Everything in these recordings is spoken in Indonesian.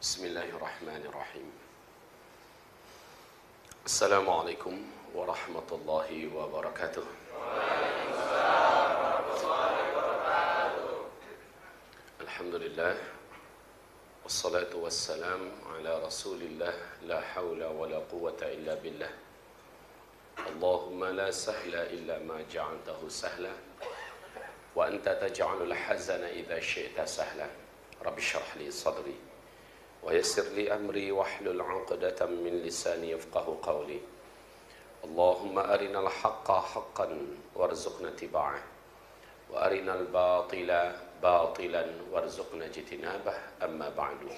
Bismillahirrahmanirrahim. Assalamualaikum warahmatullahi wabarakatuh. Alhamdulillah. Wassalatu wassalam ala rasulillah. La hawla wa la quwata illa billah. Allahumma la sahla illa ma ja'altahu sahla. Wa anta taj'alul hazana idha syi'ta sahla. Rabbi syrah li sadri wa yassir li amri wahlul 'uqdatam min lisani yafqahu qawli. Allahumma arinal haqqa haqqan warzuqna tiba'ah wa arinal batila batilan warzuqna jitinabah. Amma ba'du.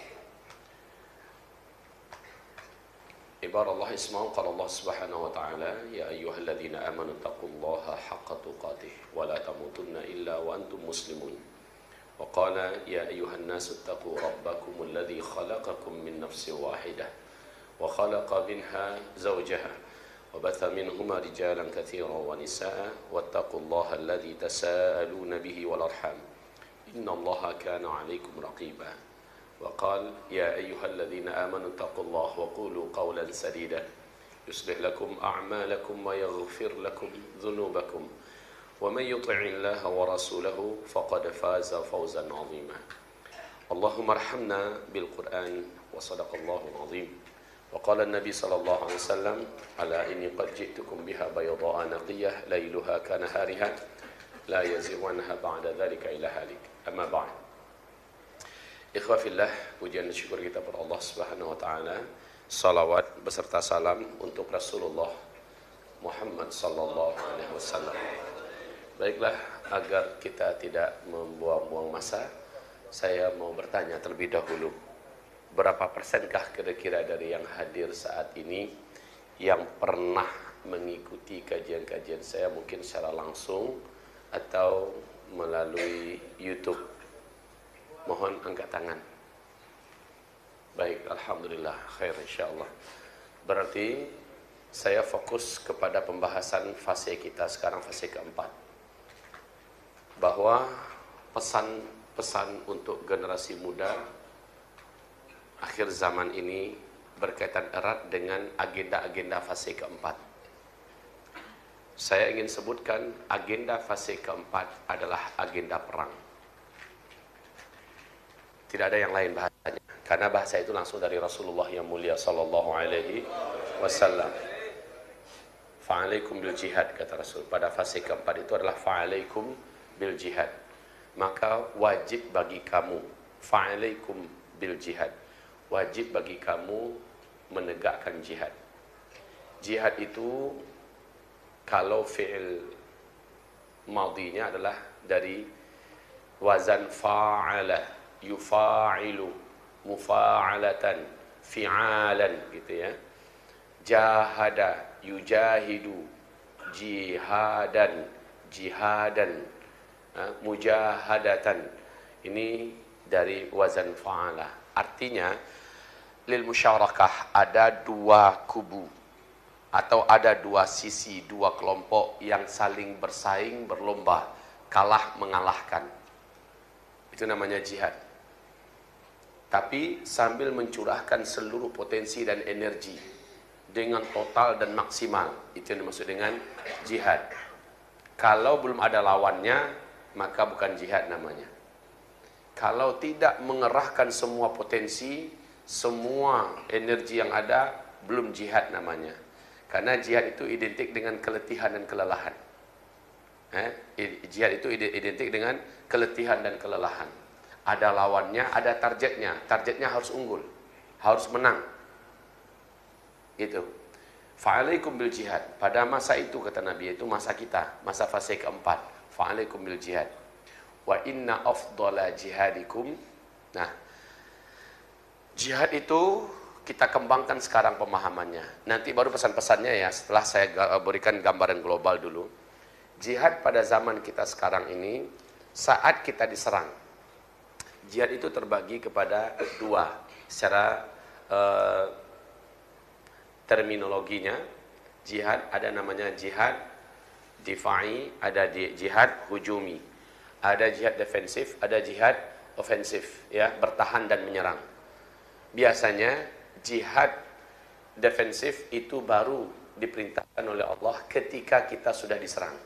Ibarallah isma'u qala Allah subhanahu wa ta'ala ya ayyuhalladzina amanu taqullaha haqqa tuqatih wa la tamutunna illa wa antum muslimun. وقال يا أيها الناس اتقوا ربكم الذي خلقكم من نفس واحدة وخلق منها زوجها وبث منهما رجالا كثيرا ونساء واتقوا الله الذي تساءلون به والأرحام إن الله كان عليكم رقيبا وقال يا أيها الذين آمنوا اتقوا الله وقولوا قولا سديدا يصلح لكم أعمالكم ويغفر لكم ذنوبكم ومن يطع الله ورسوله فقد فاز فوزا عظيما. اللهم ارحمنا بالقرآن وصدق الله العظيم. وقال النبي صلى الله عليه وسلم ألا إني قد جئتكم بها بيضاء نقية ليلها كنهارها لا يزيغ عنها بعد ذلك إلى هالك. أما بعد. Ikhwah fillah, pujian dan syukur kita kepada Allah Subhanahu wa taala. Salawat beserta salam untuk Rasulullah Muhammad sallallahu alaihi wasallam. Baiklah, agar kita tidak membuang-buang masa, saya mau bertanya terlebih dahulu. Berapa persenkah kira-kira dari yang hadir saat ini yang pernah mengikuti kajian-kajian saya mungkin secara langsung atau melalui YouTube? Mohon angkat tangan. Baik, alhamdulillah, khair insyaallah. Berarti saya fokus kepada pembahasan fase kita sekarang, fase keempat. Bahwa pesan-pesan untuk generasi muda akhir zaman ini berkaitan erat dengan agenda-agenda fase keempat. Saya ingin sebutkan agenda fase keempat adalah agenda perang. Tidak ada yang lain bahasanya, karena bahasa itu langsung dari Rasulullah yang mulia sallallahu alaihi wasallam. Fa'alaikum bil jihad, kata Rasul. Pada fase keempat itu adalah fa'alaikum bil jihad, maka wajib bagi kamu, fa'alaikum bil jihad, wajib bagi kamu menegakkan jihad. Jihad itu kalau fi'il madinya adalah dari wazan fa'ala, yufa'ilu, mufa'alatan, fi'alan, gitu ya. Jahada, yujahidu, jihadan, jihadan, mujahadatan. Ini dari wazan fa'ala. Artinya lil musyarakah, ada dua kubu atau ada dua sisi, dua kelompok yang saling bersaing, berlomba, kalah mengalahkan. Itu namanya jihad. Tapi sambil mencurahkan seluruh potensi dan energi dengan total dan maksimal. Itu yang dimaksud dengan jihad. Kalau belum ada lawannya, maka bukan jihad namanya. Kalau tidak mengerahkan semua potensi, semua energi yang ada, belum jihad namanya. Karena jihad itu identik dengan keletihan dan kelelahan. Jihad itu identik dengan keletihan dan kelelahan. Ada lawannya, ada targetnya. Targetnya harus unggul, harus menang. Itu. Fa'alaikum bil jihad. Pada masa itu, kata Nabi, itu masa kita, masa fase keempat. Fa'alaikum bil jihad. Wa inna afdala jihadikum. Nah, jihad itu kita kembangkan sekarang pemahamannya. Nanti baru pesan-pesannya ya, setelah saya berikan gambaran global dulu. Jihad pada zaman kita sekarang ini, saat kita diserang, jihad itu terbagi kepada dua secara terminologinya. Jihad ada namanya jihad difa'i, ada jihad hujumi, ada jihad defensif, ada jihad ofensif, ya, bertahan dan menyerang. Biasanya jihad defensif itu baru diperintahkan oleh Allah ketika kita sudah diserang.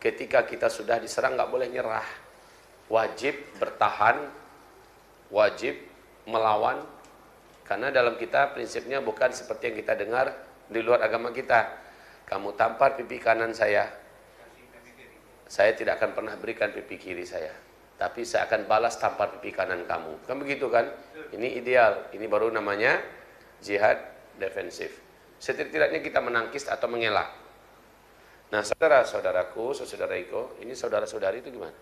Ketika kita sudah diserang nggak boleh nyerah. Wajib bertahan, wajib melawan. Karena dalam kita prinsipnya bukan seperti yang kita dengar di luar agama kita. Kamu tampar pipi kanan saya tidak akan pernah berikan pipi kiri saya. Tapi saya akan balas tampar pipi kanan kamu. Kan begitu kan? Ini ideal. Ini baru namanya jihad defensif. Setidak-tidaknya kita menangkis atau mengelak. Nah, saudara-saudaraku, saudara-saudariku, ini saudara-saudari itu gimana?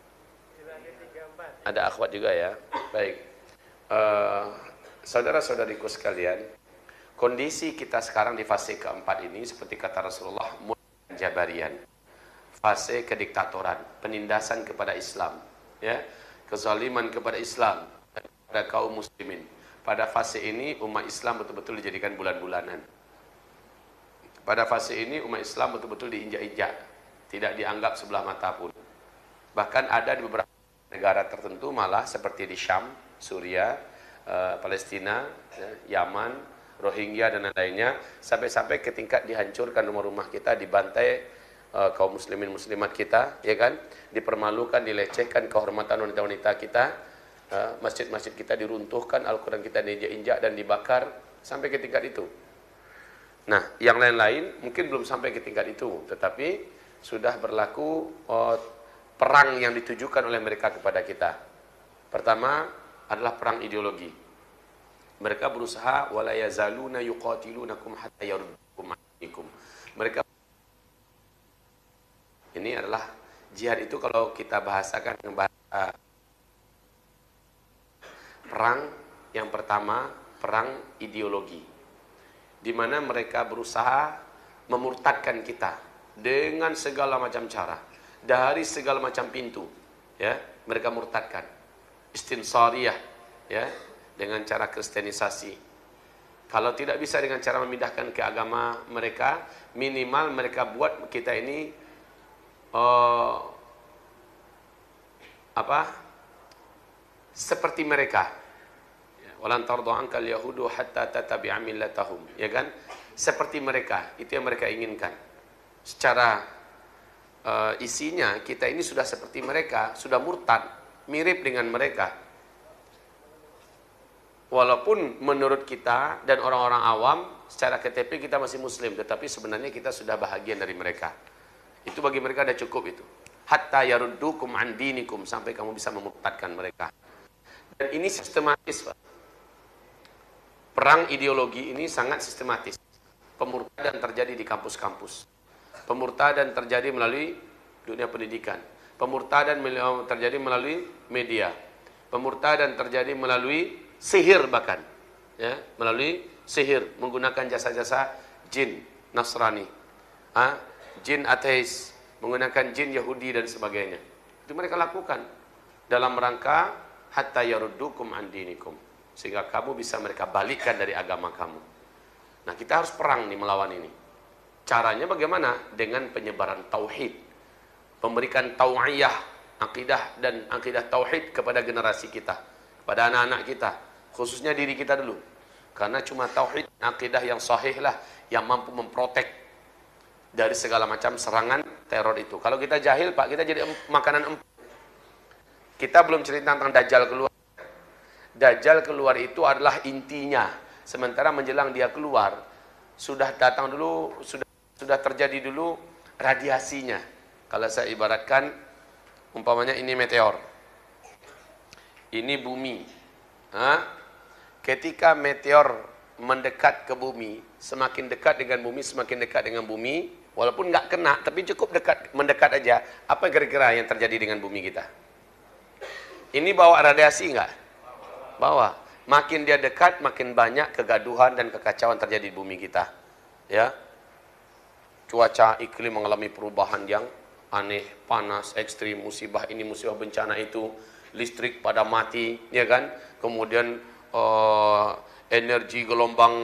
Ada akhwat juga ya. Baik. Saudara-saudariku sekalian, kondisi kita sekarang di fase keempat ini seperti kata Rasulullah, Jabarian. Fase kediktatoran, penindasan kepada Islam, ya, kezaliman kepada Islam, kepada kaum muslimin. Pada fase ini umat Islam betul-betul dijadikan bulan-bulanan. Pada fase ini umat Islam betul-betul diinjak-injak, tidak dianggap sebelah mata pun. Bahkan ada di beberapa negara tertentu malah seperti di Syam, Suria, Palestina, Yaman, Rohingya dan lain-lainnya, sampai-sampai ke tingkat dihancurkan rumah-rumah kita, dibantai kaum muslimin muslimat kita, ya kan, dipermalukan, dilecehkan kehormatan wanita-wanita kita, masjid-masjid kita diruntuhkan, Al-Quran kita diinjak-injak dan dibakar, sampai ke tingkat itu. Nah, yang lain-lain mungkin belum sampai ke tingkat itu, tetapi sudah berlaku perang yang ditujukan oleh mereka kepada kita. Pertama adalah perang ideologi. Mereka berusaha wala yazaluna yuqatilunakum hatta yaruddukum ankum. Mereka, ini adalah jihad itu kalau kita bahasakan dengan bahasa perang yang pertama, perang ideologi, di mana mereka berusaha memurtadkan kita dengan segala macam cara, dari segala macam pintu, ya, mereka murtadkan. Istinsariyah, ya, dengan cara kristenisasi. Kalau tidak bisa dengan cara memindahkan ke agama mereka, minimal mereka buat kita ini seperti mereka. Walan tardu ankal yahudu hatta tatabi'a millatahum, ya kan? Seperti mereka, itu yang mereka inginkan. Secara isinya kita ini sudah seperti mereka, sudah murtad, mirip dengan mereka. Walaupun menurut kita dan orang-orang awam secara KTP kita masih muslim, tetapi sebenarnya kita sudah bahagian dari mereka. Itu bagi mereka ada cukup itu. Hatta yaruddukum an dinikum, sampai kamu bisa memurtadkan mereka. Dan ini sistematis, Pak. Perang ideologi ini sangat sistematis. Pemurtadan terjadi di kampus-kampus. Pemurtadan terjadi melalui dunia pendidikan. Pemurtadan terjadi melalui media. Pemurtadan terjadi melalui sihir bahkan. Ya, melalui sihir, menggunakan jasa-jasa jin Nasrani. Jin ateis, menggunakan jin Yahudi dan sebagainya. Itu mereka lakukan dalam rangka hatta yaruddukum an dinikum, sehingga kamu bisa mereka balikkan dari agama kamu. Nah, kita harus perang nih melawan ini. Caranya bagaimana? Dengan penyebaran tauhid, memberikan tau'iyah, akidah dan akidah tauhid kepada generasi kita, kepada anak-anak kita, khususnya diri kita dulu. Karena cuma tauhid, akidah yang sahih lah yang mampu memprotek dari segala macam serangan teror itu. Kalau kita jahil, Pak, kita jadi makanan empuk. Kita belum cerita tentang Dajjal keluar. Dajjal keluar itu adalah intinya. Sementara menjelang dia keluar, sudah datang dulu, sudah terjadi dulu radiasinya. Kalau saya ibaratkan, umpamanya ini meteor, ini bumi. Ketika meteor mendekat ke bumi, semakin dekat dengan bumi, semakin dekat dengan bumi, walaupun nggak kena, tapi cukup dekat, mendekat aja. Apa kira-kira yang terjadi dengan bumi kita? Ini bawa radiasi nggak? Bawa. Makin dia dekat, makin banyak kegaduhan dan kekacauan terjadi di bumi kita. Ya, cuaca iklim mengalami perubahan yang aneh, panas, ekstrim, musibah ini, musibah bencana itu, listrik pada mati, ya kan? Kemudian energi gelombang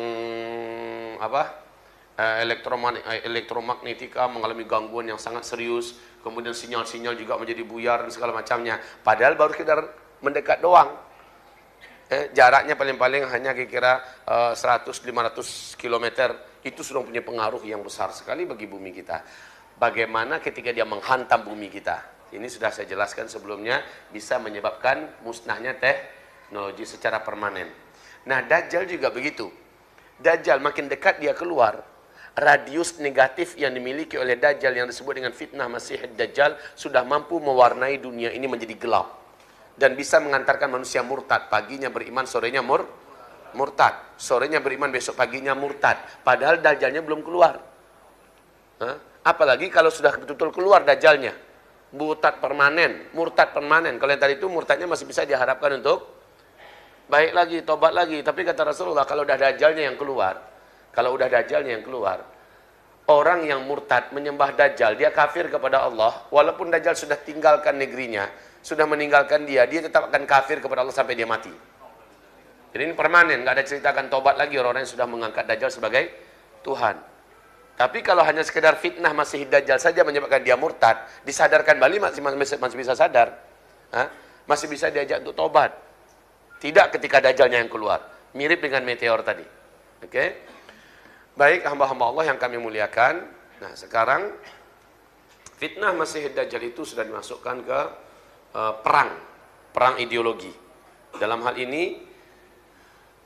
elektromagnetika mengalami gangguan yang sangat serius. Kemudian sinyal-sinyal juga menjadi buyar dan segala macamnya. Padahal baru sekedar mendekat doang. jaraknya paling-paling hanya kira-kira 100-500 km, itu sudah punya pengaruh yang besar sekali bagi bumi kita. Bagaimana ketika dia menghantam bumi kita? Ini sudah saya jelaskan sebelumnya, bisa menyebabkan musnahnya teknologi secara permanen. Nah, Dajjal juga begitu. Dajjal makin dekat dia keluar, radius negatif yang dimiliki oleh Dajjal yang disebut dengan fitnah Masih Dajjal sudah mampu mewarnai dunia ini menjadi gelap. Dan bisa mengantarkan manusia murtad. Paginya beriman, sorenya murtad. Sorenya beriman, besok paginya murtad. Padahal Dajjalnya belum keluar. Apalagi kalau sudah betul-betul keluar Dajjalnya. Murtad permanen. Kalau yang tadi itu murtadnya masih bisa diharapkan untuk baik lagi, tobat lagi. Tapi kata Rasulullah, kalau udah Dajjalnya yang keluar, orang yang murtad menyembah Dajjal, dia kafir kepada Allah, walaupun Dajjal sudah tinggalkan negerinya, sudah meninggalkan dia tetap akan kafir kepada Allah sampai dia mati. Jadi ini permanen, nggak ada cerita akan tobat lagi orang-orang yang sudah mengangkat Dajjal sebagai Tuhan. Tapi kalau hanya sekedar fitnah Masih Dajjal saja menyebabkan dia murtad, disadarkan balik masih bisa sadar. Masih bisa diajak untuk tobat. Tidak ketika Dajjalnya yang keluar. Mirip dengan meteor tadi. Oke? Baik, hamba-hamba Allah yang kami muliakan. Nah, sekarang fitnah Masih Dajjal itu sudah dimasukkan ke perang ideologi. Dalam hal ini,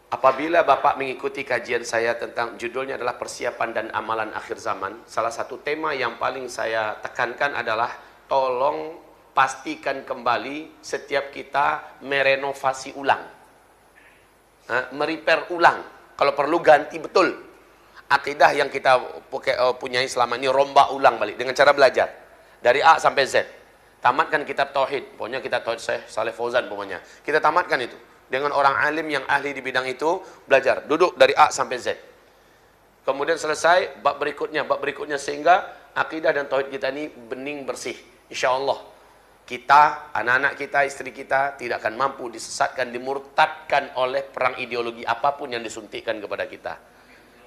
apabila Bapak mengikuti kajian saya tentang judulnya adalah persiapan dan amalan akhir zaman, salah satu tema yang paling saya tekankan adalah tolong pastikan kembali setiap kita merenovasi ulang, merepair ulang, kalau perlu ganti betul akidah yang kita punyai selama ini, rombak ulang balik dengan cara belajar dari A sampai Z. Tamatkan kitab tauhid, pokoknya kita tauhid Syekh Saleh Fauzan, pokoknya kita tamatkan itu dengan orang alim yang ahli di bidang itu, belajar duduk dari A sampai Z. Kemudian selesai bab berikutnya sehingga akidah dan tauhid kita ini bening bersih. Insyaallah kita, anak-anak kita, istri kita tidak akan mampu disesatkan, dimurtadkan oleh perang ideologi apapun yang disuntikkan kepada kita.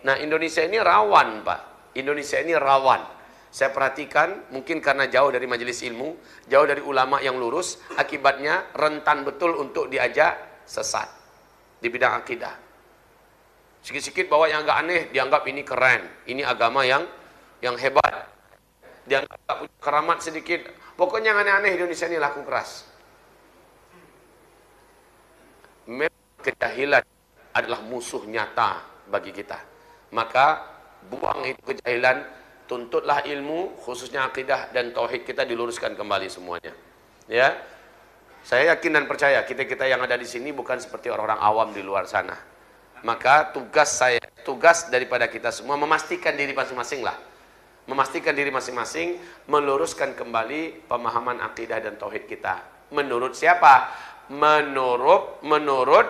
Nah, Indonesia ini rawan, Pak. Indonesia ini rawan. Saya perhatikan, mungkin karena jauh dari majelis ilmu, jauh dari ulama yang lurus, akibatnya rentan betul untuk diajak sesat di bidang akidah. Sikit-sikit bawa yang agak aneh, dianggap ini keren, ini agama yang hebat. Dianggap punya keramat sedikit. Pokoknya yang aneh-aneh Indonesia ini laku keras. Memang kejahilan adalah musuh nyata bagi kita. Maka buang itu kejahilan, tuntutlah ilmu, khususnya akidah dan tauhid kita diluruskan kembali semuanya. Ya, saya yakin dan percaya kita yang ada di sini bukan seperti orang-orang awam di luar sana. Maka tugas daripada kita semua memastikan diri masing-masing lah, memastikan diri masing-masing, meluruskan kembali pemahaman akidah dan tauhid kita. Menurut siapa? Menurut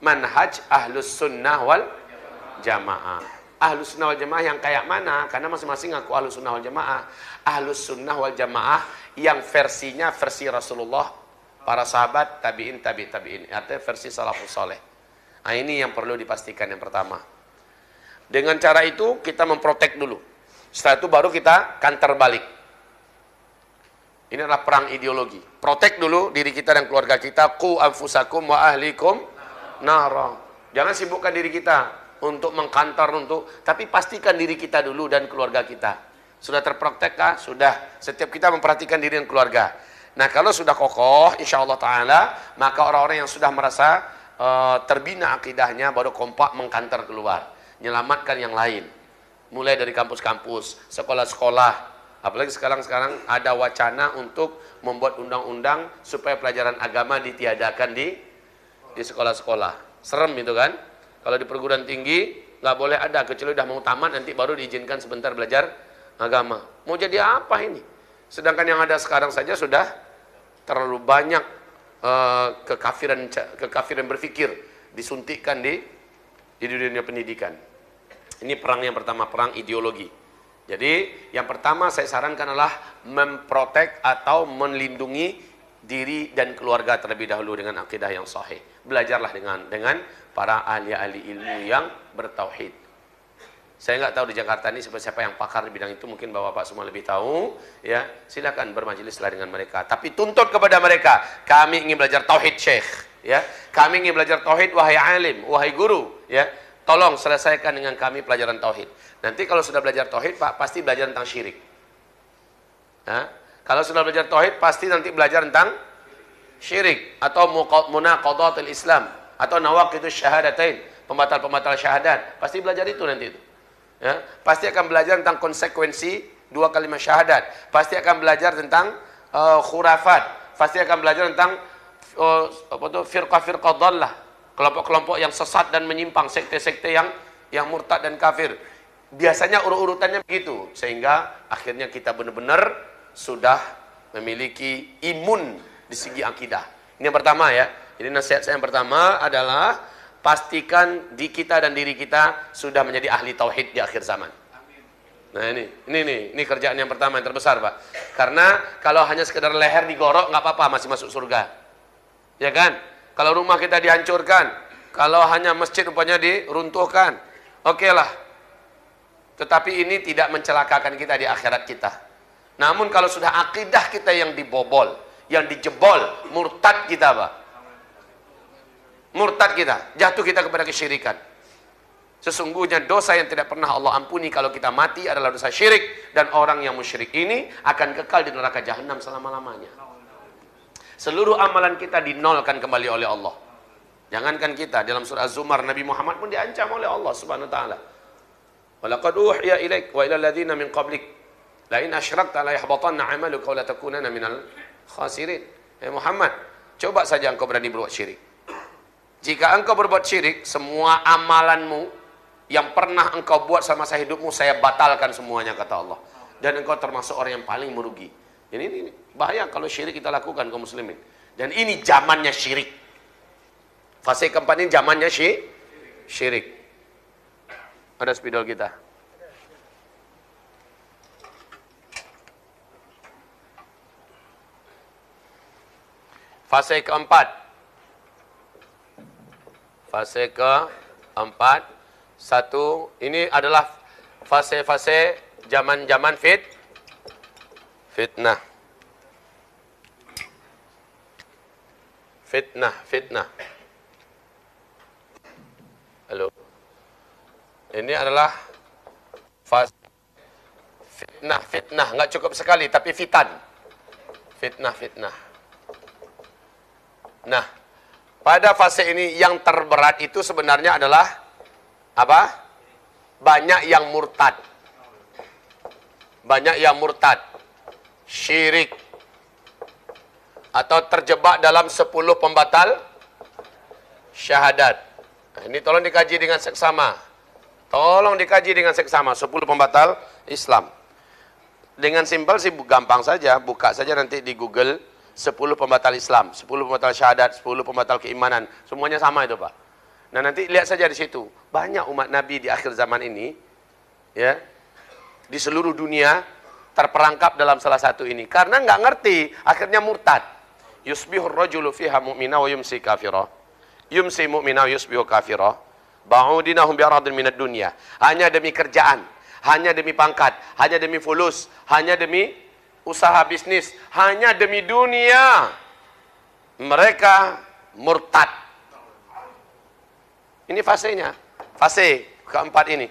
manhaj ahlus sunnah wal jamaah. Ahlus sunnah wal jamaah yang kayak mana? Karena masing-masing ngaku ahlus sunnah wal jamaah. Ahlus sunnah wal jamaah yang versinya versi Rasulullah, para sahabat, tabi'in, tabi'in. Artinya versi salafus saleh. Nah, ini yang perlu dipastikan yang pertama. Dengan cara itu kita memprotek dulu. Setelah itu baru kita counter balik. Ini adalah perang ideologi. Protek dulu diri kita dan keluarga kita. Qu anfusakum wa ahlikum nara. Jangan sibukkan diri kita untuk mengkantor, tapi pastikan diri kita dulu dan keluarga kita. Sudah terpraktekkah? Sudah. Setiap kita memperhatikan diri dan keluarga. Nah, kalau sudah kokoh, insyaallah ta'ala, maka orang-orang yang sudah merasa terbina akidahnya baru kompak mengkantor keluar. Menyelamatkan yang lain. Mulai dari kampus-kampus, sekolah-sekolah. Apalagi sekarang ada wacana untuk membuat undang-undang supaya pelajaran agama ditiadakan di sekolah-sekolah. Serem itu kan? Kalau di perguruan tinggi nggak boleh ada, kecuali udah mau tamat nanti baru diizinkan sebentar belajar agama. Mau jadi apa ini? Sedangkan yang ada sekarang saja sudah terlalu banyak kekafiran berpikir disuntikkan di dunia pendidikan. Ini perang yang pertama, perang ideologi. Jadi yang pertama saya sarankan adalah memprotek atau melindungi diri dan keluarga terlebih dahulu dengan akidah yang sahih. Belajarlah dengan para ahli-ahli ilmu yang bertauhid. Saya nggak tahu di Jakarta ini siapa yang pakar di bidang itu, mungkin bapak-bapak semua lebih tahu. Ya, silakan bermajelislah dengan mereka. Tapi tuntut kepada mereka, kami ingin belajar tauhid Syekh. Ya, kami ingin belajar tauhid, wahai alim, wahai guru, ya, tolong selesaikan dengan kami pelajaran tauhid. Nanti kalau sudah belajar tauhid, Pak, pasti belajar tentang syirik. Nah, kalau sudah belajar tauhid, pasti nanti belajar tentang syirik atau munaqadhatul Islam atau nawaqidus syahadatain, pembatal-pembatal syahadat. Pasti belajar itu nanti itu. Ya, pasti akan belajar tentang konsekuensi dua kalimat syahadat. Pasti akan belajar tentang khurafat. Pasti akan belajar tentang firqah-firqah dhallah, kelompok-kelompok yang sesat dan menyimpang, sekte-sekte yang murtad dan kafir. Biasanya urut-urutannya begitu, sehingga akhirnya kita benar-benar sudah memiliki imun di segi akidah. Ini yang pertama ya. Jadi nasihat saya yang pertama adalah pastikan di kita dan diri kita sudah menjadi ahli tauhid di akhir zaman. Nah ini kerjaan yang pertama yang terbesar, Pak. Karena kalau hanya sekedar leher digorok nggak apa-apa, masih masuk surga. Ya kan? Kalau rumah kita dihancurkan, kalau hanya masjid rupanya diruntuhkan, oke lah. Tetapi ini tidak mencelakakan kita di akhirat kita. Namun kalau sudah akidah kita yang dibobol, yang dijebol, murtad kita, Pak. Murtad kita, jatuh kita kepada kesyirikan. Sesungguhnya dosa yang tidak pernah Allah ampuni kalau kita mati adalah dosa syirik, dan orang yang musyrik ini akan kekal di neraka jahanam selama-lamanya. Seluruh amalan kita dinolkan kembali oleh Allah. Jangankan kita, dalam surah Az-Zumar Nabi Muhammad pun diancam oleh Allah Subhanahu wa taala. Wa laqad uhiya ilaik wa ila alladziina min qablik la in asyrakta la yahbatanna 'amaluka wa la takunanna minal khasirin. Muhammad, coba saja engkau berani berbuat syirik. Jika engkau berbuat syirik, semua amalanmu yang pernah engkau buat semasa hidupmu saya batalkan semuanya, kata Allah. Dan engkau termasuk orang yang paling merugi. Ini bahaya kalau syirik kita lakukan kaum muslimin. Dan ini zamannya syirik. Fase keempat ini zamannya syirik. Ada spidol kita. Fase keempat. Fase keempat. Satu, ini adalah fase-fase zaman-zaman fitnah. Halo. Ini adalah fase fitnah. Nggak cukup sekali, tapi fitnah. Nah, pada fase ini yang terberat itu sebenarnya adalah apa? Banyak yang murtad. Syirik. Atau terjebak dalam 10 pembatal syahadat. Nah, ini tolong dikaji dengan seksama. 10 pembatal Islam. Dengan simpel sih gampang saja. Buka saja nanti di Google 10 pembatal Islam, 10 pembatal syahadat, 10 pembatal keimanan. Semuanya sama itu, Pak. Nah, nanti lihat saja di situ. Banyak umat Nabi di akhir zaman ini, ya, di seluruh dunia terperangkap dalam salah satu ini. Karena nggak ngerti, akhirnya murtad. Yusbihur rajulu fiha mu'mina wa yumsi kafira. Yumsi mu'mina wa yusbihu kafira. Ba'udinahum bi'aradin minad dunya. Hanya demi kerjaan, hanya demi pangkat, hanya demi fulus, hanya demi usaha bisnis, hanya demi dunia, mereka murtad. Ini fasenya, fase keempat ini.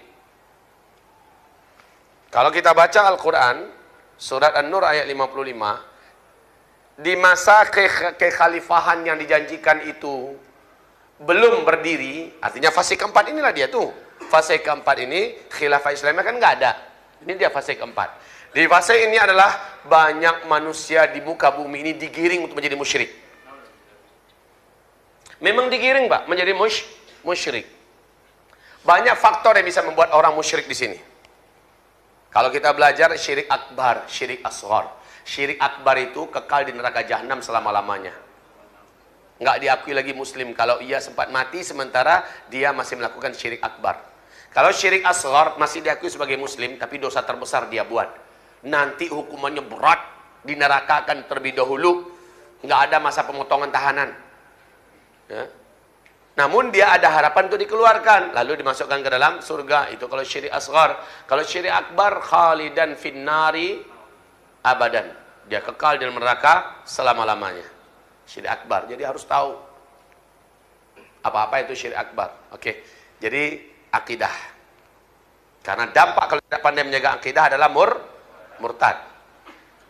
Kalau kita baca Al-Quran, surat An-Nur ayat 55, di masa kekhalifahan yang dijanjikan itu belum berdiri, artinya fase keempat inilah dia tuh. Fase keempat ini, khilafah Islamnya kan nggak ada. Ini dia fase keempat. Di fase ini adalah banyak manusia di muka bumi ini digiring untuk menjadi musyrik. Memang digiring, Pak, menjadi musyrik. Banyak faktor yang bisa membuat orang musyrik di sini. Kalau kita belajar syirik akbar, syirik asghar. Syirik akbar itu kekal di neraka jahanam selama-lamanya. Nggak diakui lagi muslim kalau ia sempat mati sementara dia masih melakukan syirik akbar. Kalau syirik asghar masih diakui sebagai muslim tapi dosa terbesar dia buat. Nanti hukumannya berat, di neraka akan terlebih dahulu, nggak ada masa pemotongan tahanan. Ya. Namun dia ada harapan untuk dikeluarkan, lalu dimasukkan ke dalam surga. Itu kalau syirik asghar. Kalau syirik akbar, khalidan finnari abadan. Dia kekal di neraka selama-lamanya. Syirik akbar. Jadi harus tahu. Apa-apa itu syirik akbar. Oke. Jadi akidah. Karena dampak kalau tidak pandai menjaga akidah adalah murtad.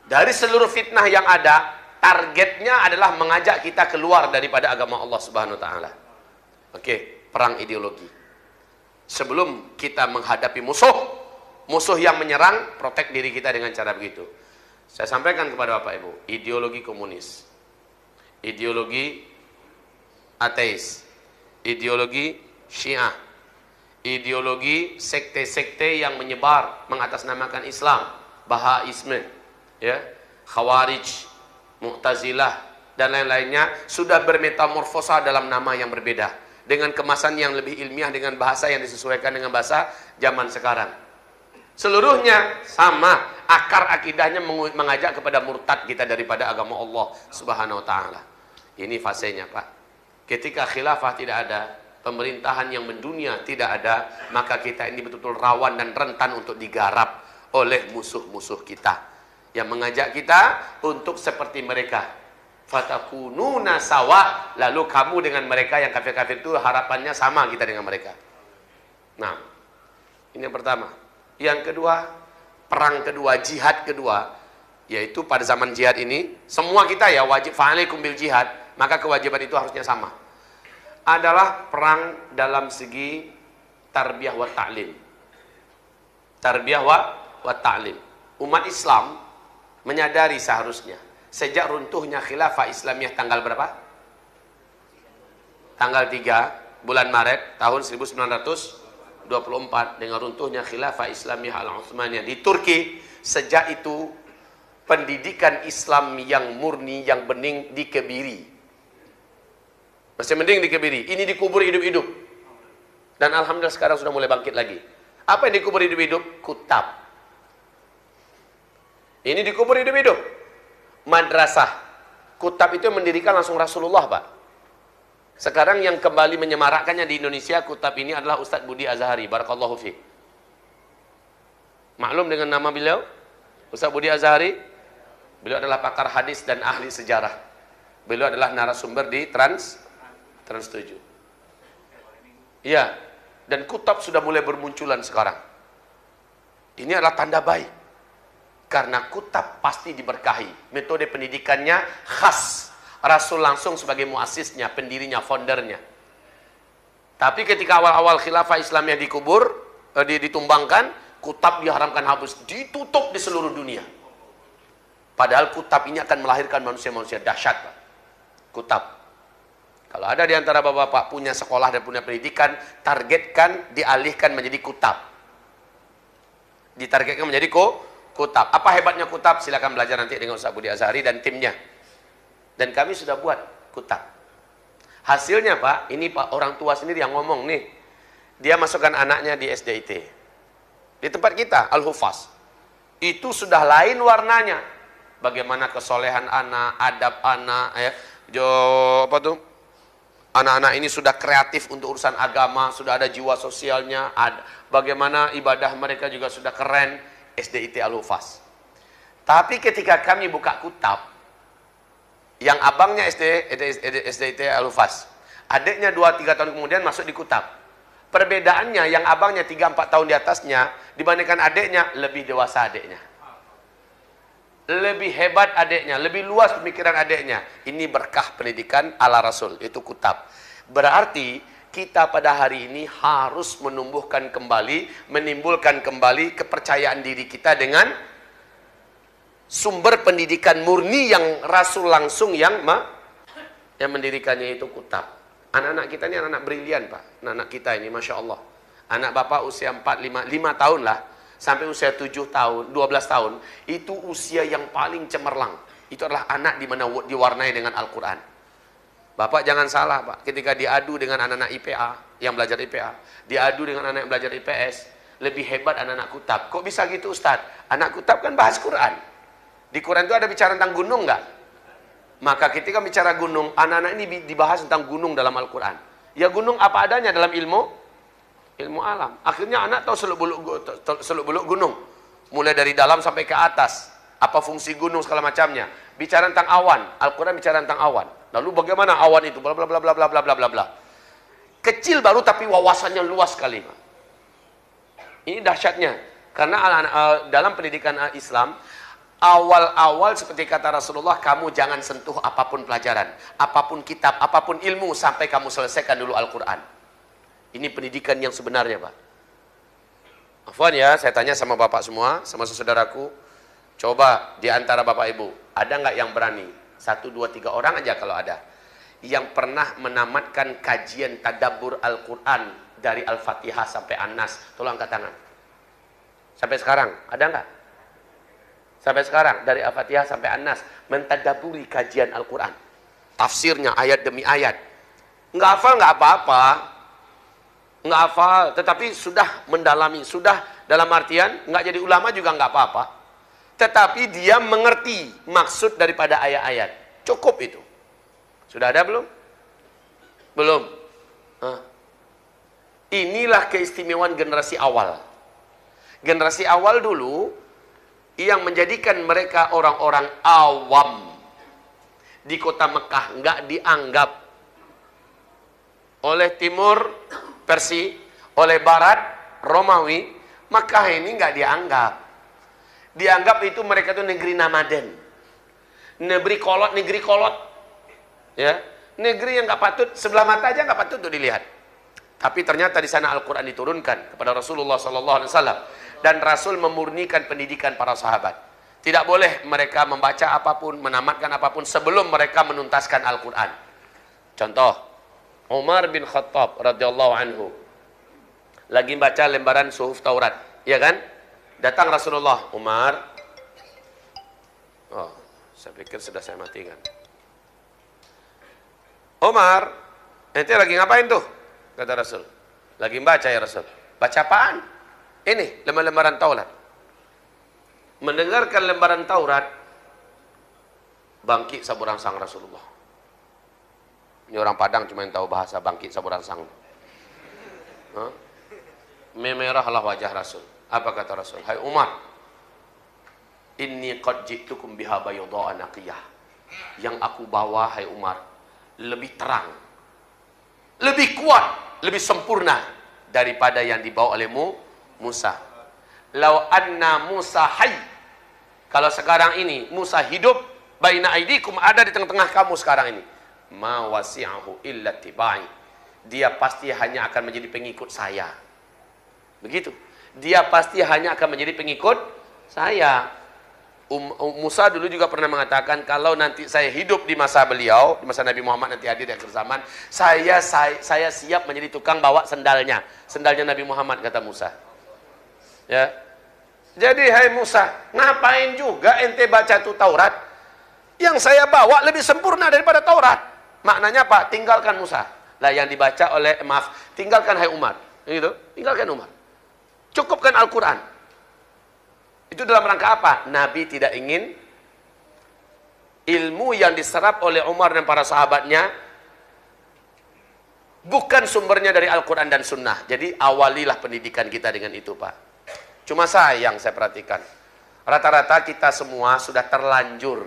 Dari seluruh fitnah yang ada, targetnya adalah mengajak kita keluar daripada agama Allah Subhanahu wa taala. Oke, perang ideologi. Sebelum kita menghadapi musuh yang menyerang, protek diri kita dengan cara begitu. Saya sampaikan kepada Bapak Ibu, ideologi komunis, ideologi ateis, ideologi Syiah, ideologi sekte-sekte yang menyebar mengatasnamakan Islam, Bahaisme, ya, Khawarij, Mu'tazilah dan lain-lainnya sudah bermetamorfosa dalam nama yang berbeda dengan kemasan yang lebih ilmiah dengan bahasa yang disesuaikan dengan bahasa zaman sekarang. Seluruhnya sama, akar akidahnya mengajak kepada murtad kita daripada agama Allah Subhanahu wa taala. Ini fasenya, Pak. Ketika khilafah tidak ada, pemerintahan yang mendunia tidak ada, maka kita ini betul-betul rawan dan rentan untuk digarap oleh musuh-musuh kita yang mengajak kita untuk seperti mereka. Fatakununa sawa, lalu kamu dengan mereka yang kafir-kafir itu harapannya sama kita dengan mereka. Nah, ini yang pertama. Yang kedua, perang kedua, jihad kedua, yaitu pada zaman jihad ini semua kita ya wajib fa'alaikum bil jihad, maka kewajiban itu harusnya sama. Adalah perang dalam segi tarbiyah wa ta'lim. Tarbiyah wa ta'lim. Umat Islam menyadari seharusnya sejak runtuhnya khilafah Islamiyah tanggal berapa? Tanggal 3 bulan Maret tahun 1924 dengan runtuhnya khilafah Islamiyah Al-Utsmaniyah di Turki. Sejak itu pendidikan Islam yang murni, yang bening dikebiri. Masih mending dikebiri, ini dikubur hidup-hidup. Dan alhamdulillah sekarang sudah mulai bangkit lagi. Apa yang dikubur hidup-hidup? Kutab. Ini dikubur hidup-hidup. Madrasah. Kutab itu yang mendirikan langsung Rasulullah, Pak. Sekarang yang kembali menyemarakkannya di Indonesia, kutab ini adalah Ustadz Budi Azhari. Barakallahu fiik. Maklum dengan nama beliau? Ustadz Budi Azhari. Beliau adalah pakar hadis dan ahli sejarah. Beliau adalah narasumber di Trans 7. Iya. Dan kutab sudah mulai bermunculan sekarang. Ini adalah tanda baik. Karena kutab pasti diberkahi. Metode pendidikannya khas. Rasul langsung sebagai muasisnya, pendirinya, foundernya. Tapi ketika awal-awal khilafah Islamiyah dikubur, ditumbangkan, kutab diharamkan habis, ditutup di seluruh dunia. Padahal kutab ini akan melahirkan manusia-manusia dahsyat, Pak. Kutab. Kalau ada di antara bapak-bapak punya sekolah dan punya pendidikan, targetkan dialihkan menjadi kutab. Ditargetkan menjadi kutab. Apa hebatnya kutab? Silakan belajar nanti dengan Ustaz Budi Azhari dan timnya. Dan kami sudah buat kutab. Hasilnya, Pak, ini Pak orang tua sendiri yang ngomong nih. Dia masukkan anaknya di SDIT. Di tempat kita, Al-Hufaz. Itu sudah lain warnanya. Bagaimana kesolehan anak, adab anak, ya. Anak-anak ini sudah kreatif untuk urusan agama, sudah ada jiwa sosialnya, bagaimana ibadah mereka juga sudah keren. SDIT Al-Hufaz. Tapi ketika kami buka kutab, yang abangnya SDIT Al-Hufaz, adiknya 2-3 tahun kemudian masuk di kutab. Perbedaannya yang abangnya 3-4 tahun di atasnya dibandingkan adiknya, lebih dewasa adiknya. Lebih hebat adiknya, lebih luas pemikiran adiknya. Ini berkah pendidikan ala Rasul, itu kutab. Berarti kita pada hari ini harus menumbuhkan kembali, menimbulkan kembali kepercayaan diri kita dengan sumber pendidikan murni yang Rasul langsung yang mendirikannya, itu kutab. Anak-anak kita ini anak-anak brilian, Pak. Anak-anak kita ini, Masya Allah. Anak Bapak usia 4, 5 tahun lah, sampai usia 7 tahun, 12 tahun, itu usia yang paling cemerlang. Itu adalah anak di mana diwarnai dengan Al-Quran. Bapak jangan salah, Pak. Ketika diadu dengan anak-anak IPA, yang belajar IPA, diadu dengan anak yang belajar IPS, lebih hebat anak-anak kutab. Kok bisa gitu, Ustadz? Anak kutab kan bahas Quran. Di Quran itu ada bicara tentang gunung nggak? Maka ketika bicara gunung, anak-anak ini dibahas tentang gunung dalam Al-Quran. Ya gunung apa adanya dalam ilmu alam. Akhirnya anak tahu seluk-beluk gunung. Mulai dari dalam sampai ke atas. Apa fungsi gunung segala macamnya. Bicara tentang awan. Al-Quran bicara tentang awan. Lalu bagaimana awan itu? Bla bla bla bla bla bla bla bla. Kecil baru tapi wawasannya luas sekali, Pak. Ini dahsyatnya. Karena dalam pendidikan Islam, awal-awal seperti kata Rasulullah, kamu jangan sentuh apapun pelajaran, apapun kitab, apapun ilmu, sampai kamu selesaikan dulu Al-Quran. Ini pendidikan yang sebenarnya, Pak. Afwan ya, saya tanya sama bapak semua, sama saudaraku, coba di antara bapak ibu, ada nggak yang berani? 1, 2, 3 orang aja kalau ada, yang pernah menamatkan kajian tadabbur Al-Quran dari Al-Fatihah sampai An-Nas? Tolong angkat tangan. Sampai sekarang, ada nggak? Sampai sekarang, dari Al-Fatihah sampai An-Nas, mentadaburi kajian Al-Quran. Tafsirnya, ayat demi ayat. Nggak hafal, nggak apa-apa. Nggak hafal, tetapi sudah mendalami. Sudah dalam artian, nggak jadi ulama juga nggak apa-apa. Tetapi dia mengerti maksud daripada ayat-ayat. Cukup itu. Sudah ada belum? Belum. Inilah keistimewaan generasi awal. Generasi awal dulu, yang menjadikan mereka orang-orang awam di kota Mekah, nggak dianggap oleh timur Persia, oleh barat Romawi. Mekah ini nggak dianggap. Dianggap itu mereka itu negeri nomaden, negeri kolot, ya, negeri yang nggak patut, sebelah mata aja nggak patut untuk dilihat. Tapi ternyata di sana Al-Quran diturunkan kepada Rasulullah SAW, dan Rasul memurnikan pendidikan para sahabat. Tidak boleh mereka membaca apapun, menamatkan apapun sebelum mereka menuntaskan Al-Quran. Contoh, Umar bin Khattab radhiyallahu anhu lagi baca lembaran Suhuf Taurat, ya kan? Datang Rasulullah, Umar. Oh, saya pikir sudah saya matikan. Umar, ente lagi ngapain tuh? Kata Rasul. Lagi baca ya Rasul. Baca apaan? Ini lembaran Taurat. Mendengarkan lembaran Taurat, bangkit saburangsang Rasulullah. Ini orang Padang cuma yang tahu bahasa bangkit saburangsang. Memerahlah wajah Rasul. Apa kata Rasul? Hai Umar, inni qad ji'tukum biha bayadha'a naqiyah. Yang aku bawa, hai Umar, lebih terang, lebih kuat, lebih sempurna daripada yang dibawa oleh Musa. Lau anna Musa hayy, kalau sekarang ini Musa hidup, baina aidikum, ada di tengah-tengah kamu sekarang ini, ma wasi'ahu illa tibai, dia pasti hanya akan menjadi pengikut saya. Begitu. Dia pasti hanya akan menjadi pengikut saya. Musa dulu juga pernah mengatakan, kalau nanti saya hidup di masa beliau, di masa Nabi Muhammad nanti hadir di akhir zaman, saya siap menjadi tukang bawa sendalnya Nabi Muhammad, kata Musa. Ya. Jadi hai Musa, ngapain juga ente baca tuh Taurat? Yang saya bawa lebih sempurna daripada Taurat. Maknanya apa? Tinggalkan Musa. Lah yang dibaca oleh, tinggalkan hai Umar. Gitu, tinggalkan Umar. Cukupkan Al-Quran. Itu dalam rangka apa? Nabi tidak ingin ilmu yang diserap oleh Umar dan para sahabatnya bukan sumbernya dari Al-Quran dan Sunnah. Jadi awalilah pendidikan kita dengan itu, Pak. Cuma sayang saya perhatikan, rata-rata kita semua sudah terlanjur,